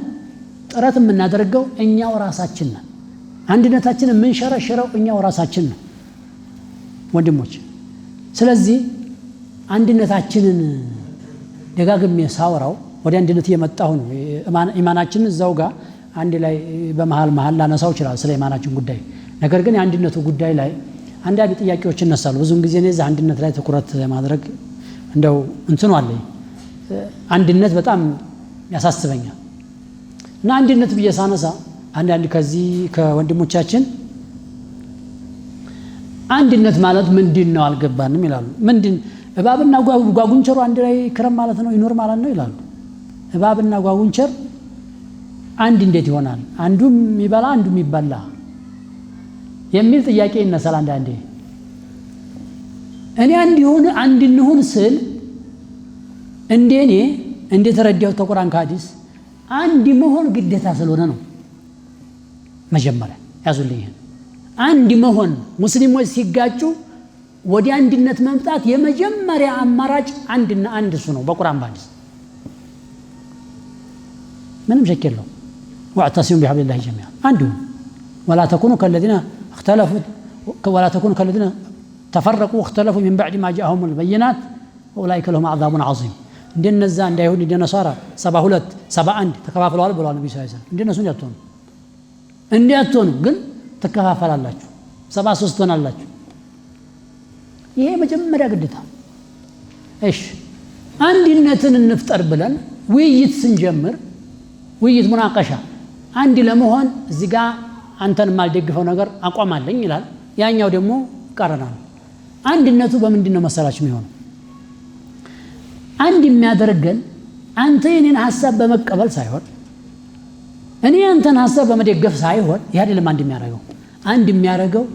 ጥረት የምናደርገው እኛው ራሳችን ነን። አንድነታችንን የምንሸረሽረው እኛው ራሳችን ነን ወንድሞች። ስለዚህ አንድነታችንን ደጋግሜ ሳወራው ወደ አንድነት እየመጣሁ ነው። ኢማናችንን እዛው ጋር አንድ ላይ በመሃል ላነሳው ይችላል ስለ ኢማናችን ጉዳይ። ነገር ግን የአንድነቱ ጉዳይ ላይ አንዳንድ ጥያቄዎች ይነሳሉ። ብዙውን ጊዜ እኔ አንድነት ላይ ትኩረት ማድረግ እንደው እንትኑ አለኝ። አንድነት በጣም ያሳስበኛል እና አንድነት ብዬ ሳነሳ አንዳንድ ከዚህ ከወንድሞቻችን አንድነት ማለት ምንድን ነው አልገባንም ይላሉ። ምንድን እባብና ጓጉንቸሩ አንድ ላይ ክረም ማለት ነው ይኖር ማለት ነው ይላሉ። እባብና ጓጉንቸር አንድ እንዴት ይሆናል? አንዱም የሚበላ አንዱም ይበላ የሚል ጥያቄ ይነሳል አንዳንዴ። እኔ አንድ እንሁን ስል እንደኔ እንደተረዳሁት ከቁርአን ከሐዲስ አንድ መሆን ግዴታ ስለሆነ ነው። መጀመሪያ ያዙልኝ፣ አንድ መሆን ሙስሊሞች ሲጋጩ ወደ አንድነት መምጣት የመጀመሪያ አማራጭ አንድና አንድ እሱ ነው በቁርአን በሐዲስ ምንም ሸክ የለውም። واعتصموا بحبل الله جميعا አንዱ ولا تكونوا كالذين اختلفوا ولا تكونوا الذين تفرقوا واختلفوا من بعد ما جاءهم البينات واولئك لهم عذاب عظيم. እንደነዛ እንዳይሆን እንደነሳራ 72 71 ተከፋፍለዋል ብለዋል ነብዩ ሰለላሁ ዐለይሂ ወሰለም። እንደነሱ እንዲያትሆኑ ግን ተከፋፈላላችሁ 73 ሆናላችሁ። ይሄ መጀመሪያ ግዴታ። እሺ አንድነትን እንፍጠር ብለን ውይይት ስንጀምር ውይይት ሙናቀሻ አንድ ለመሆን እዚህ ጋር አንተን ማልደግፈው ነገር አቋም አለኝ ይላል፣ ያኛው ደግሞ ይቃረናል። አንድነቱ በምንድን ነው መሰላችሁ የሚሆነው? አንድ የሚያደርገን አንተ የኔን ሐሳብ በመቀበል ሳይሆን እኔ አንተን ሐሳብ በመደገፍ ሳይሆን ይሄ አይደለም አንድ የሚያደርገው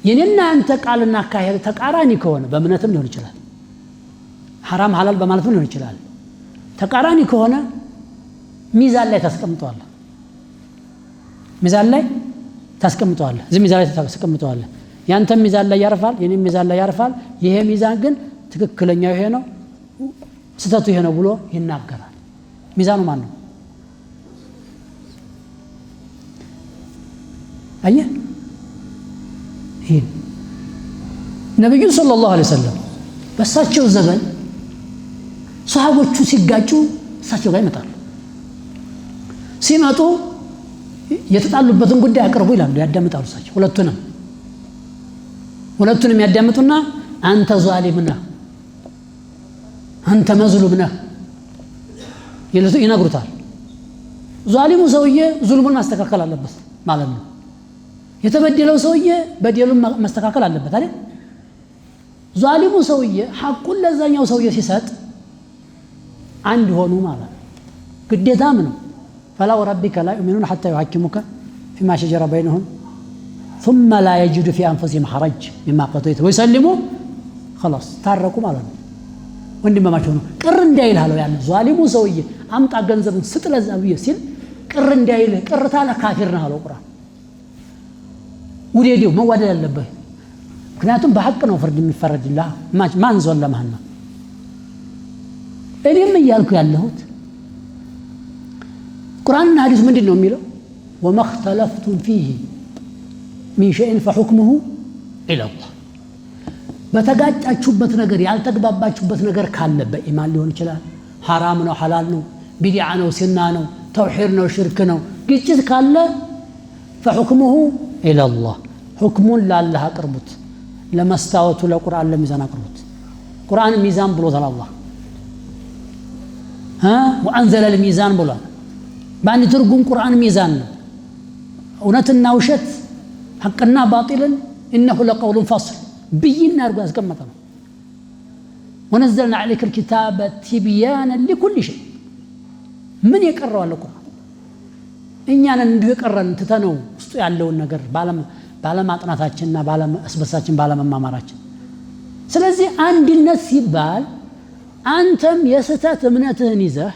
የኔና አንተ ቃልና አካሄድ ተቃራኒ ከሆነ በእምነትም ሊሆን ይችላል ሐራም ሐላል በማለትም ሊሆን ይችላል ተቃራኒ ከሆነ ሚዛን ላይ ታስቀምጠዋለህ ሚዛን ላይ ታስቀምጠዋለህ እዚህ ሚዛን ላይ ታስቀምጠዋለህ ያንተ ሚዛን ላይ ያርፋል የኔ ሚዛን ላይ ያርፋል ይሄ ሚዛን ግን ትክክለኛው ይሄ ነው ስተቱ ይሄ ነው ብሎ ይናገራል ሚዛኑ ማን ነው አየ ይሄ ነብዩ ሰለላሁ ዐለይሂ ወሰለም በሳቸው ዘመን ሰሃቦቹ ሲጋጩ እሳቸው ጋር ይመጣሉ ሲመጡ የተጣሉበትን ጉዳይ አቅርቡ ይላሉ ያዳምጣሉ እሳቸው ሁለቱንም ያዳምጡና አንተ ዛሊም ነህ አንተ መዝሉም ነህ ይነግሩታል ዛሊሙ ሰውዬ ዙልሙን ማስተካከል አለበት ማለት ነው የተበደለው ሰውዬ በደሉን ማስተካከል አለበት አይደል ዛሊሙ ሰውዬ ሐቁን ለዛኛው ሰውዬ ሲሰጥ አንድ ሆኑ ማለት ነው ግዴታም ነው فلا وربك لا يؤمنون حتى يحكموك فيما شجر بينهم ثم لا يجدوا في انفسهم حرج مما قضيت ويسلموا خلاص ታረቁ ማለት ነው ወንድማማቸው ነው ቅር እንዳይልህ አለው ያን ዛሊሙ ሰውዬ አምጣ ገንዘቡን ስጥ ለዛ ብዬ ሲል ቅር እንዳይልህ ቅርታ ለካፊር ነው አለው ቁርአን ወዲያው መዋደድ አለበት ምክንያቱም በሐቅ ነው ፍርድ የሚፈረድልህ ማን ዘለመህና እኔም እያልኩ ያለሁት ቁርአንና ሐዲስ ምንድነው የሚለው وما اختلفتم فيه من شيء فحكمه الى الله በተጋጫችሁበት ነገር ያልተግባባችሁበት ነገር ካለ በኢማን ሊሆን ይችላል حرام ነው حلال ነው ቢድዓ ነው ሱና ነው ተውሂድ ነው ሽርክ ነው ግጭት ካለ فحكمه الى الله حكሙን ለአላህ አቅርቡት ለመስታወቱ ለቁርአን ለሚዛን አቅርቡት ቁርአን ሚዛን ብሎታል አላህ وانزل الميزان ብሏል ባንድ ትርጉም ቁርአን ሚዛን ነው እውነትና ውሸት ሐቅና ባጢልን انه لقول فصل بينا አርጎ ያስቀመጠ ነው ونزلنا عليك الكتاب تبيانا لكل شيء ምን የቀረው አለ ቁርአን እኛን እንዲሁ የቀረን ተተነው ውስጥ ያለውን ነገር ባለማጥናታችንና ባለመስበሳችን ባለመማማራችን ስለዚህ አንድነት ሲባል አንተም የስተት እምነትህን ይዘህ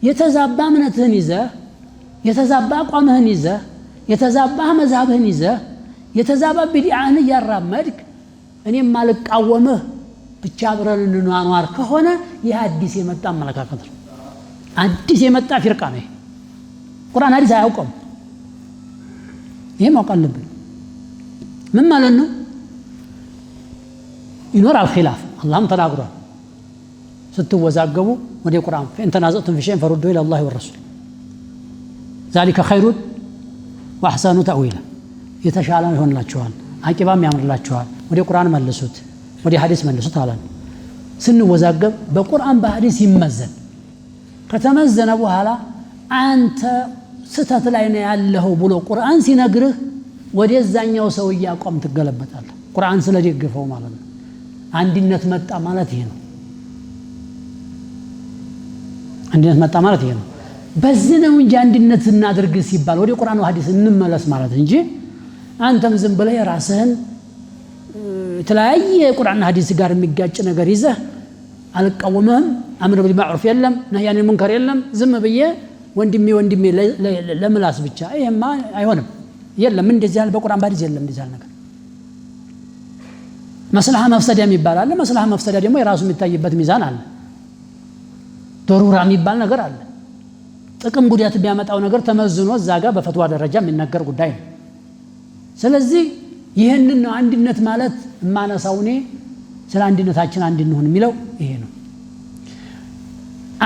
የተዛባ እምነትህን ይዘህ የተዛባ አቋምህን ይዘህ የተዛባ መዛብህን ይዘህ የተዛባ ቢድዓን ያራመድክ እኔም ማልቃወምህ ብቻ አብረን እንኗኗር ከሆነ ይህ አዲስ የመጣ አመለካከት ነው አዲስ የመጣ ፍርቃ ነው ቁርአን ሐዲስ አያውቅም ይሄ ማወቅ አለብን ምን ማለት ነው ይኖራል ኺላፍ አላህም ተናግሯል ስትወዛገቡ ወደ ቁርአን فإن تنازعتم في شيء فردوه إلى الله والرسول ذلك خير وأحسن تأويلا የተሻለ ይሆንላችኋል አቂባም ያምርላችኋል ወደ ቁርአን መልሱት ወደ ሐዲስ መልሱት አላን ስንወዛገብ በቁርአን በሐዲስ ይመዘን ከተመዘነ በኋላ አንተ ስተት ላይ ነው ያለው ብሎ ቁርአን ሲነግርህ ወደዛኛው ሰው ያቆም ትገለበጣለህ ቁርአን ስለደገፈው ማለት ነው አንድነት መጣ ማለት ይሄ ነው አንድነት መጣ ማለት ይሄ ነው በዚህ ነው እንጂ አንድነት እናድርግ ሲባል ወደ ቁርአን ወሐዲስ እንመለስ ማለት እንጂ አንተም ዝም ብለህ ራስህን የተለያየ ቁርአንና ሐዲስ ጋር የሚጋጭ ነገር ይዘህ አልቀወመም አምር ቢልማዕሩፍ የለም ነህይ አኒል ሙንከር የለም ዝም ብዬ ወንድሜ ለምላስ ብቻ ይሄማ አይሆንም የለም እንደዚህ ያለ በቁርአን በሐዲስ የለም እንደዚህ ያለ ነገር መስለሃ መፍሰዳ የሚባል አለ መስለሃ መፍሰዳ ደግሞ የራሱ የሚታይበት ሚዛን አለ ዶሩራ የሚባል ነገር አለ ጥቅም ጉዳት ቢያመጣው ነገር ተመዝኖ እዛ ጋር በፈትዋ ደረጃ የሚነገር ጉዳይ ነው ስለዚህ ይሄንን ነው አንድነት ማለት ማነሳውኔ ስለ አንድነታችን አንድ እንሆን የሚለው ይሄ ነው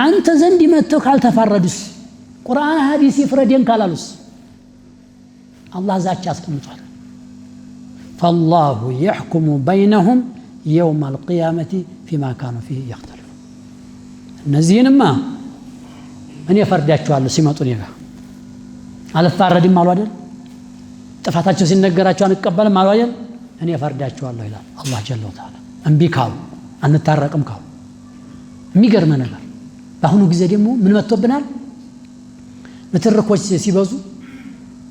አንተ ዘንድ መጥተው ካልተፋረዱስ ቁርአን ሐዲስ ይፍረደን ካላሉስ አላህ ዛቻ አስቀምጧል فالله يحكم بينهم يوم القيامة فيما كانوا فيه يختلفون እነዚህንማ እኔ ፈርዳቸዋለሁ ሲመጡ ነው አልፋረድም አሉ አይደል ጥፋታቸው ሲነገራቸው አንቀበልም አሉ አይደል እኔ ፈርዳቸዋለሁ ይላል አላህ ጀለ ወተዓላ እንቢ ካሉ አንታረቅም ካሉ የሚገርም ነገር በአሁኑ ጊዜ ደግሞ ምን መጥቶብናል ንትርኮች ሲበዙ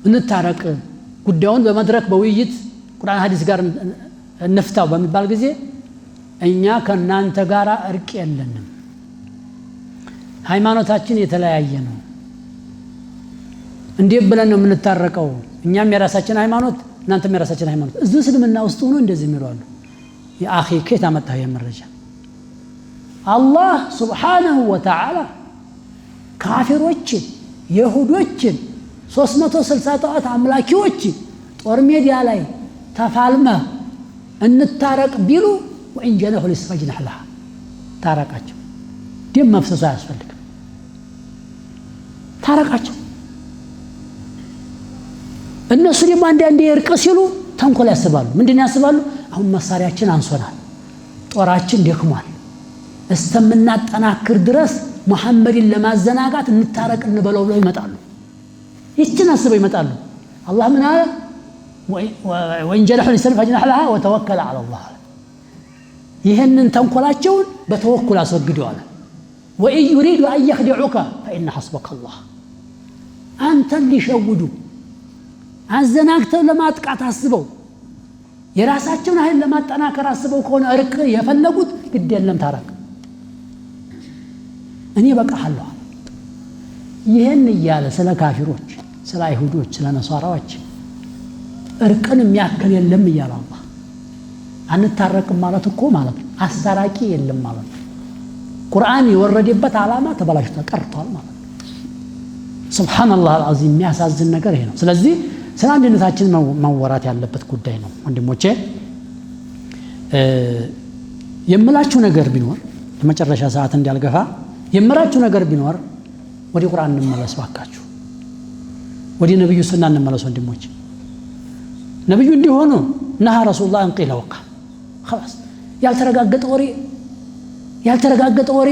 እንታረቅ ጉዳዩን በመድረክ በውይይት ቁርአን ሐዲስ ጋር እንፍታው በሚባል ጊዜ እኛ ከናንተ ጋር እርቅ የለንም ሃይማኖታችን የተለያየ ነው እንዴት ብለን ነው የምንታረቀው እኛም የራሳችን ሃይማኖት እናንተም የራሳችን ሃይማኖት እዚህ እስልምና ውስጥ ሆኖ እንደዚህ የሚሏሉ የአኺ ከየት አመጣህ የመረጃ አላህ ሱብሓነሁ ወተዓላ ካፊሮችን ይሁዶችን 360 ጣዖት አምላኪዎች ጦር ሜዳ ላይ ተፋልመ እንታረቅ ቢሉ ወእንጀነሁ ሊስፈጅነህ ለሃ ታረቃቸው ደም መፍሰስ አያስፈልግም ታረቃቸው እነሱ ደግሞ አንዴ እርቅ ሲሉ ተንኮል ያስባሉ ምንድነው ያስባሉ አሁን መሳሪያችን አንሶናል ጦራችን ደክሟል እስተምናጠናክር ድረስ መሐመድን ለማዘናጋት እንታረቅ እንበለው ብለው ይመጣሉ ይችን አስበው ይመጣሉ አላህ ምን አለ ወእንጀነሁ ሊስፈጅነህ ለሃ ወተወከለ ዐለ አላህ ይሄንን ተንኮላቸውን በተወኩል አስወግደዋል وإن يريد أن يخدعوك فإن حسبك الله أنت اللي شودوا عزناكتو لما تقعت حسبوا يراساتشون هاي لما تناكر حسبوا كون أرق يفلقوت قد يلم تارك أني بقى حلوها ይሄን ይያለ ስለ ካፊሮች ስለ አይሁዶች ስለ ነሳራዎች እርቅን የሚያከል የለም ይያለ አላህ አንታረቅም ማለት እኮ ማለት አስተራቂ የለም ማለት ቁርአን የወረደበት ዓላማ ተበላሽቶ ቀርቷል ማለት ሱብሃንአላህ አልዓዚም የሚያሳዝን ነገር ይሄ ነው ስለዚህ ስለ አንድነታችን መወራት ያለበት ጉዳይ ነው ወንድሞቼ የምላችሁ ነገር ቢኖር የመጨረሻ ሰዓት እንዲያልገፋ የምላችሁ ነገር ቢኖር ወዲ ቁርአን እንመለስ ባካችሁ ወዲ ነብዩ ሱና እንመለስ ወንድሞቼ ነብዩ እንዲሆኑ ነሃ ረሱላህ እንቂለ ወቃ خلاص ያልተረጋገጠ ወሬ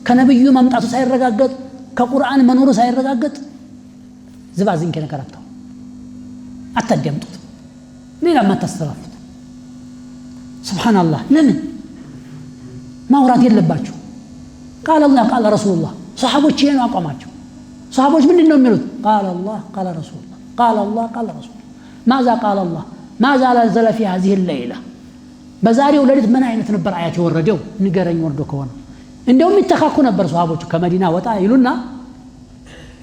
ከነብዩ መምጣቱ ሳይረጋገጥ ከቁርአን መኖሩ ሳይረጋገጥ ዝባዝን ከነከራታው አታደምጡት ሌላ ማታስተላልፉት ሱብሃንአላህ ለምን ማውራት የለባችሁ قال الله قال رسول الله صحابዎች ይሄን አቋማቸው صحابዎች ምንድነው የሚሉት قال الله قال رسول الله قال الله قال رسول الله ماذا قال الله ماذا نزل في هذه الليله በዛሬው ሌሊት ምን አይነት ነበር አያት የወረደው ንገረኝ ወርዶ ከሆነ እንደውም ይተካኩ ነበር ሷሃቦቹ ከመዲና ወጣ ይሉና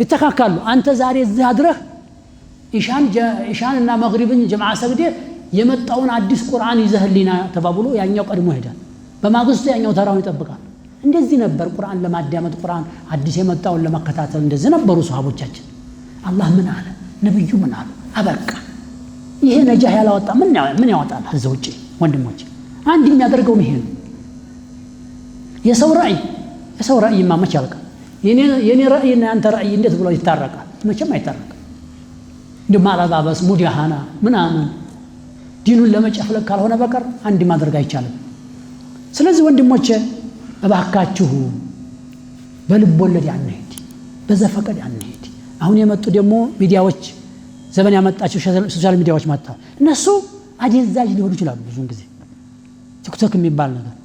ይተካካሉ አንተ ዛሬ እዚህ አድረህ ኢሻንና መግሪብን ጀማዓ ሰግደ የመጣውን አዲስ ቁርአን ይዘህልኝና ተባብሎ ያኛው ቀድሞ ሄዳል በማግስቱ ያኛው ተራውን ይጠብቃል እንደዚህ ነበር ቁርአን ለማዳመጥ ቁርአን አዲስ የመጣውን ለማከታተል እንደዚህ ነበሩ ሷሃቦቻችን አላህ ምን አለ ነብዩ ምን አሉ አበቃ ይሄ ነጃህ ያላወጣ ምን ያወጣል እዛው ውጪ ወንድሞቼ አንድ የሚያደርገው ይሄ ነው የሰው ራእይ ማመች ያልቃል የኔ ራእይና አንተ ራእይ እንዴት ብሎ ይታረቃል መቼም አይታረቅም እንደማላባበስ ሙዲያሃና ምናምን ዲኑን ለመጨፍለቅ ካልሆነ በቀር አንድ ማድረግ አይቻልም ስለዚህ ወንድሞቼ እባካችሁ በልብ ወለድ አንሄድ በዘፈቀድ አንሄድ አሁን የመጡ ደግሞ ሚዲያዎች ዘመን ያመጣቸው ሶሻል ሚዲያዎች መጣ እነሱ አደንዛዥ ሊሆኑ ይችላሉ ብዙን ጊዜ ቲክቶክ የሚባል ነገር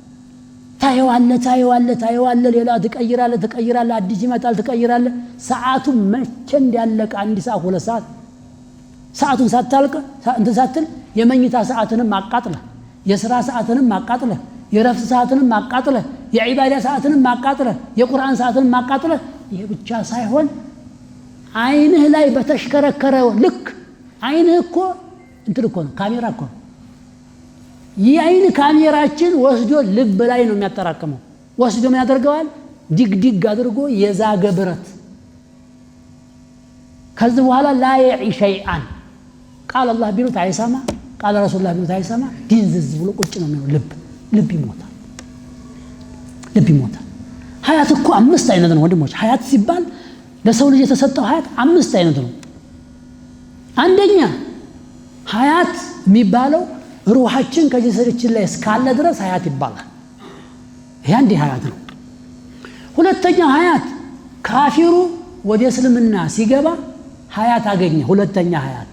ታየዋለ ሌላ ትቀይራለ አዲስ ይመጣል ትቀይራለ ሰዓቱ መቼ እንዲያለቀ አንድ ሰዓት ሁለት ሰዓቱን ሳታልቅ እንት ሳትል የመኝታ ሰዓትንም ማቃጥለ የሥራ ሰዓትንም ማቃጥለ የረፍት ሰዓትንም ማቃጥለ የዒባዳ ሰዓትንም ማቃጥለ የቁርአን ሰዓትንም ማቃጥለ ይሄ ብቻ ሳይሆን አይንህ ላይ በተሽከረከረ ልክ አይንህ እኮ እንትን እኮ ነው ካሜራ እኮ የአይን ካሜራችን ወስዶ ልብ ላይ ነው የሚያጠራቅመው ወስዶ ምን ያደርገዋል ዲግዲግ አድርጎ የዛገ ብረት ከዚህ በኋላ لا يعي شيئا قال الله ቢሉት አይሰማ قال رسول الله ቢሉት አይሰማ ድንዝዝ ብሎ ቁጭ ነው የሚለው ልብ ይሞታል ሀያት እኮ አምስት አይነት ነው ወንድሞች ሀያት ሲባል ለሰው ልጅ የተሰጠው ሀያት አምስት አይነት ነው አንደኛ ሀያት የሚባለው ሩሃችን ከጀሰዳችን ላይ እስካለ ድረስ ሀያት ይባላል ይሄ አንድ ሀያት ነው ሁለተኛ ሀያት ካፊሩ ወደ እስልምና ሲገባ ሀያት አገኘ ሁለተኛ ሀያት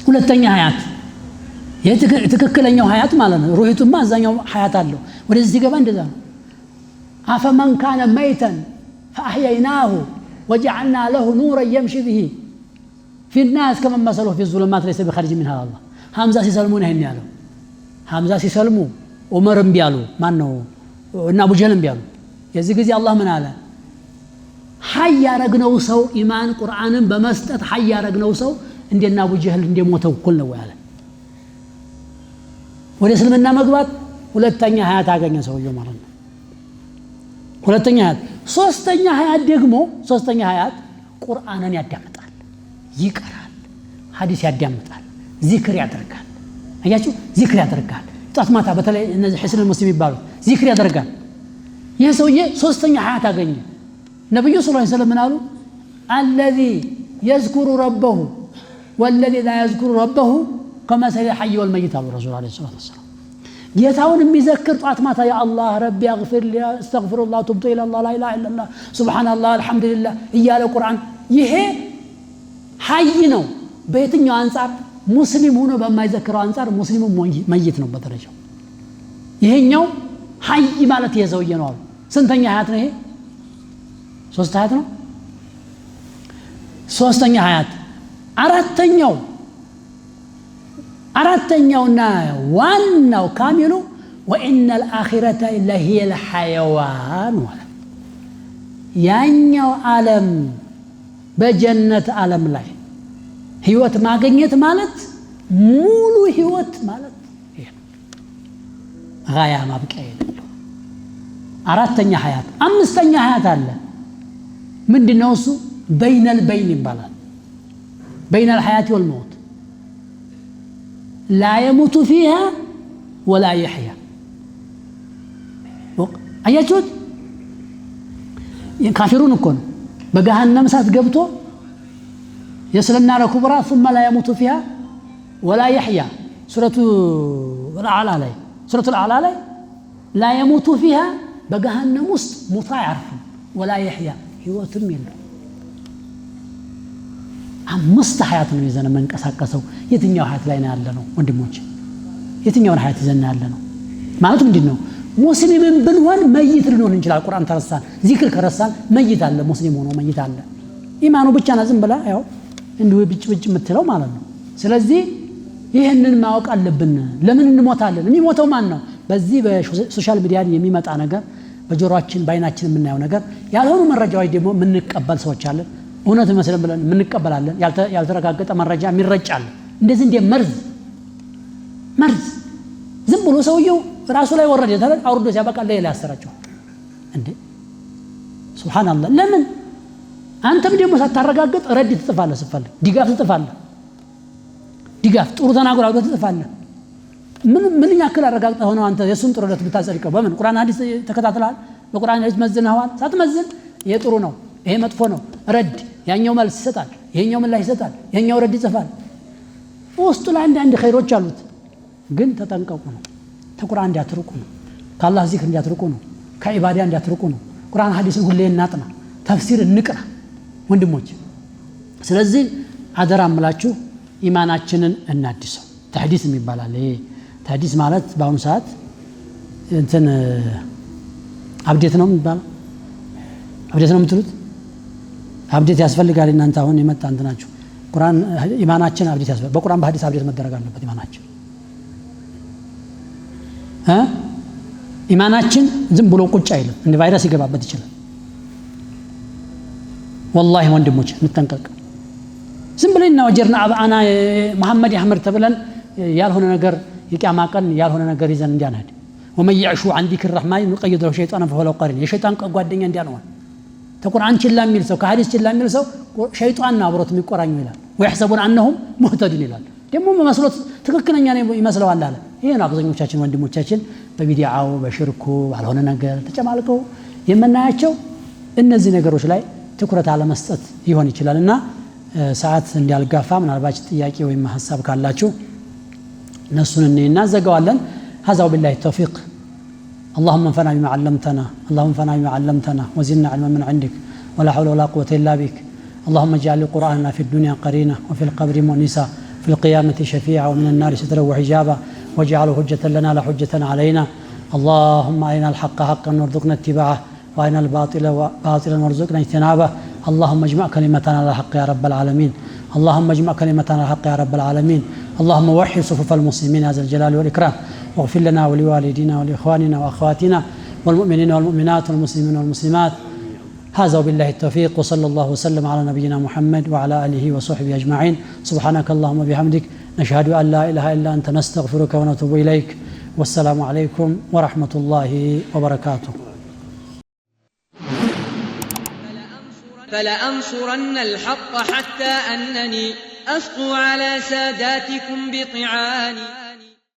ሁለተኛ ሀያት ትክክለኛው ሀያት ማለት ነው ሩሂቱማ አዛኛው ሀያት አለው ወደዚህ ሲገባ እንደዛ ነው አፈመን ካነ መይተን فأحييناه وجعلنا له نورا يمشي به في الناس كمن مثله في الظلمات ليس بخارج منها الله حمزة ሲሰልሙን ይሄን ያለው حمزة ሲሰልሙ ዑመርም ቢያሉ ማን ነው እና አቡ ጀህልም ቢያሉ የዚህ ጊዜ አላህ ምን አለ ሐይ ያረግነው ሰው ኢማን ቁርአንን በመስጠት ሐይ ያረግነው ሰው እንደና አቡ ጀህል እንደሞተው እኩል ነው ያለ ወደ እስልምና መግባት ሁለተኛ ሀያት አገኘ ሰውየው ማለት ነው ሁለተኛ ሀያት ሶስተኛ ሀያት ደግሞ ሶስተኛ ሀያት ቁርአንን ያዳምጣል ይቀራል ሐዲስ ያዳምጣል ዚክር ያደርጋል አያችሁ ዚክር ያደርጋል ጧት ማታ በተለይ እነዚህ ሒስን ሙስሊም ይባላሉ ዚክር ያደርጋል ይሄ ሰውዬ ሶስተኛ ሀያት አገኘ ነብዩ ሰለላሁ ዐለይሂ ወሰለም አሉ الذي يذكر ربه والذي لا يذكر ربه كمثل الحي والميت على الرسول عليه الصلاه والسلام ጌታውን የሚዘክር ጧት ማታ ያ አላህ ረቢ اغفر لي استغفر الله تبت الى الله لا اله الا الله سبحان الله الحمد لله እያለ ቁርአን ይሄ ሐይ ነው በየትኛው አንፃር ሙስሊም ሆኖ በማይዘክረው አንፃር ሙስሊሙ መይት ነው በደረጃው ይሄኛው ሐይ ማለት የዘውየ ነው አሉ ስንተኛ ሀያት ነው ይሄ ሶስት ሀያት ነው ሶስተኛ ሀያት አራተኛውና ዋናው ካሚሉ وان الاخره لهي الحيوان ያኛው ዓለም በጀነት ዓለም ላይ ህይወት ማግኘት ማለት ሙሉ ህይወት ማለት ይሄ ጋያ ማብቂያ የለው አራተኛ ሀያት አምስተኛ ሀያት አለ ምንድነው እሱ በይነል በይን ይባላል በይነል ሀያት والموت لا يموت فيها ولا يحيا አያችሁት የካፊሩን እኮ ነው በገሃነም እሳት ገብቶ يصلنا لكبرى ثم لا يموت فيها ولا يحيا سورة الأعلى لا لا يموت فيها بجهنم وسط موت يعرف ولا يحيا ህይወትም የለው አምስት ሀያት ነው ይዘን መንቀሳቀሰው የትኛው ሀያት ላይ ነው ያለ ነው ወንድሞች የትኛውን ሀያት ይዘን ያለ ነው ማለት ምንድነው ሙስሊምን ብንሆን መይት ልንሆን እንችላለን ቁርአን ተረሳን ዚክር ከረሳን መይት አለ ሙስሊም ሆኖ መይት አለ ኢማኑ ብቻ ነው ዝም ብላ ያው እንዲሁ ብጭ የምትለው ማለት ነው ስለዚህ ይሄንን ማወቅ አለብን ለምን እንሞታለን የሚሞተው ማን ነው በዚህ በሶሻል ሚዲያ የሚመጣ ነገር በጆሮአችን ባይናችን የምናየው ነገር ያልሆኑ መረጃዎች ደግሞ ምንቀበል ሰዎች አለን እውነት መስለን ብለን ምንቀበላለን ያልተረጋገጠ መረጃ የሚረጫል እንደዚህ እንደ መርዝ ዝም ብሎ ሰውየው ራሱ ላይ ወረደ ተረድ አውርዶ ሲያበቃ ላይ ያሰራጨው እንዴ ሱብሃንአላህ ለምን አንተም ደግሞ ሳታረጋግጥ ረድ ትጥፋለህ ስፈልግ ዲጋፍ ትጥፋለህ ዲጋፍ ጥሩ ተናግሮ አውዶ ትጥፋለህ ምን ያክል አረጋግጠህ ሆነ አንተ የሱን ጥሩነት ብታጸድቀው በምን ቁርአን ሐዲስ ተከታተላል በቁርአን ሐዲስ መዝነዋል ሳትመዝን ይሄ ጥሩ ነው ይሄ መጥፎ ነው ረድ ያኛው መልስ ይሰጣል ይሄኛው ምላሽ ይሰጣል ይሄኛው ረድ ይጽፋል ውስጡ ላይ አንድ ኸይሮች አሉት ግን ተጠንቀቁ ነው ተቁርአን እንዲያትርቁ ነው ከአላህ ዚክር እንዲያትርቁ ነው ከኢባዳ እንዲያትርቁ ነው ቁርአን ሐዲስን ሁሌ እናጥና ተፍሲር እንቅራ ወንድሞች ስለዚህ አደራምላችሁ ኢማናችንን እናድሰው ተህዲስ የሚባላል ይሄ ተህዲስ ማለት በአሁኑ ሰዓት እንትን አብዴት ነው የሚባለው አብዴት ነው የምትሉት አብዴት ያስፈልጋል እናንተ አሁን የመጣ እንትናችሁ ቁርአን ኢማናችን አብዴት ያስፈልጋል በቁርአን በሐዲስ አብዴት መደረግ አለበት ኢማናችን ኢማናችን ዝም ብሎ ቁጭ አይልም እንደ ቫይረስ ይገባበት ይችላል والله ወንድሞች እንጠንቀቅ ዝም ብለና ወጀርና አባና መሐመድ ያህመድ ተብለን ያልሆነ ነገር የቂያማ ቀን ያልሆነ ነገር ይዘን እንዲያናድ ومن يعش عن ذكر الرحمن يقيد له شيطانا فهو له قرين የሸይጣን ጓደኛ እንዲያነው ተቁርአን ችላ የሚል ሰው ከሐዲስ ችላ የሚል ሰው ሸይጣን አብሮት የሚቆራኙ ይላል ويحسبون انهم مهتدون ይላል ደግሞ መስሎት ትክክለኛ ነው ይመስለዋል አለ ይሄ ነው አብዛኞቻችን ወንድሞቻችን በሚዲያው በሽርኩ ባልሆነ ነገር ተጨማልቀው የምናያቸው እነዚህ ነገሮች ላይ ትኩረት አለ መስጠት ይሆን ይችላልና ሰዓት እንዲያልጋፋ ምናልባት ጥያቄ ወይም ሐሳብ ካላችሁ ነሱን እናዘጋዋለን هذا بالله التوفيق اللهم انفعنا بما علمتنا اللهم انفعنا بما علمتنا وزدنا علما من عندك ولا حول ولا قوة إلا بك اللهم اجعل القرآن في الدنيا قرينة وفي القبر مؤنسا في القيامة شفيعا ومن النار سترا وحجابا واجعله حجة لنا لا حجة علينا. اللهم أرنا الحق حقا وارزقنا اتباعه وأرنا الباطل باطلا وارزقنا اجتنابه. اللهم اجمع كلمتنا على الحق يا رب العالمين. اللهم اجمع كلمتنا على الحق يا رب العالمين. اللهم وحد صفوف المسلمين يا ذا الجلال والإكرام، واغفر لنا ولوالدينا ولإخواننا وأخواتنا والمؤمنين والمؤمنات والمسلمين والمسلمات. هذا وبالله التوفيق، وصلى الله وسلم على نبينا محمد وعلى آله وصحبه أجمعين. سبحانك اللهم وبحمدك نشهد أن لا إله إلا أنت نستغفرك ونتوب إليك. والسلام عليكم ورحمة الله وبركاته. فلأنصرن الحق حتى أنني أسقو على ساداتكم بطعاني.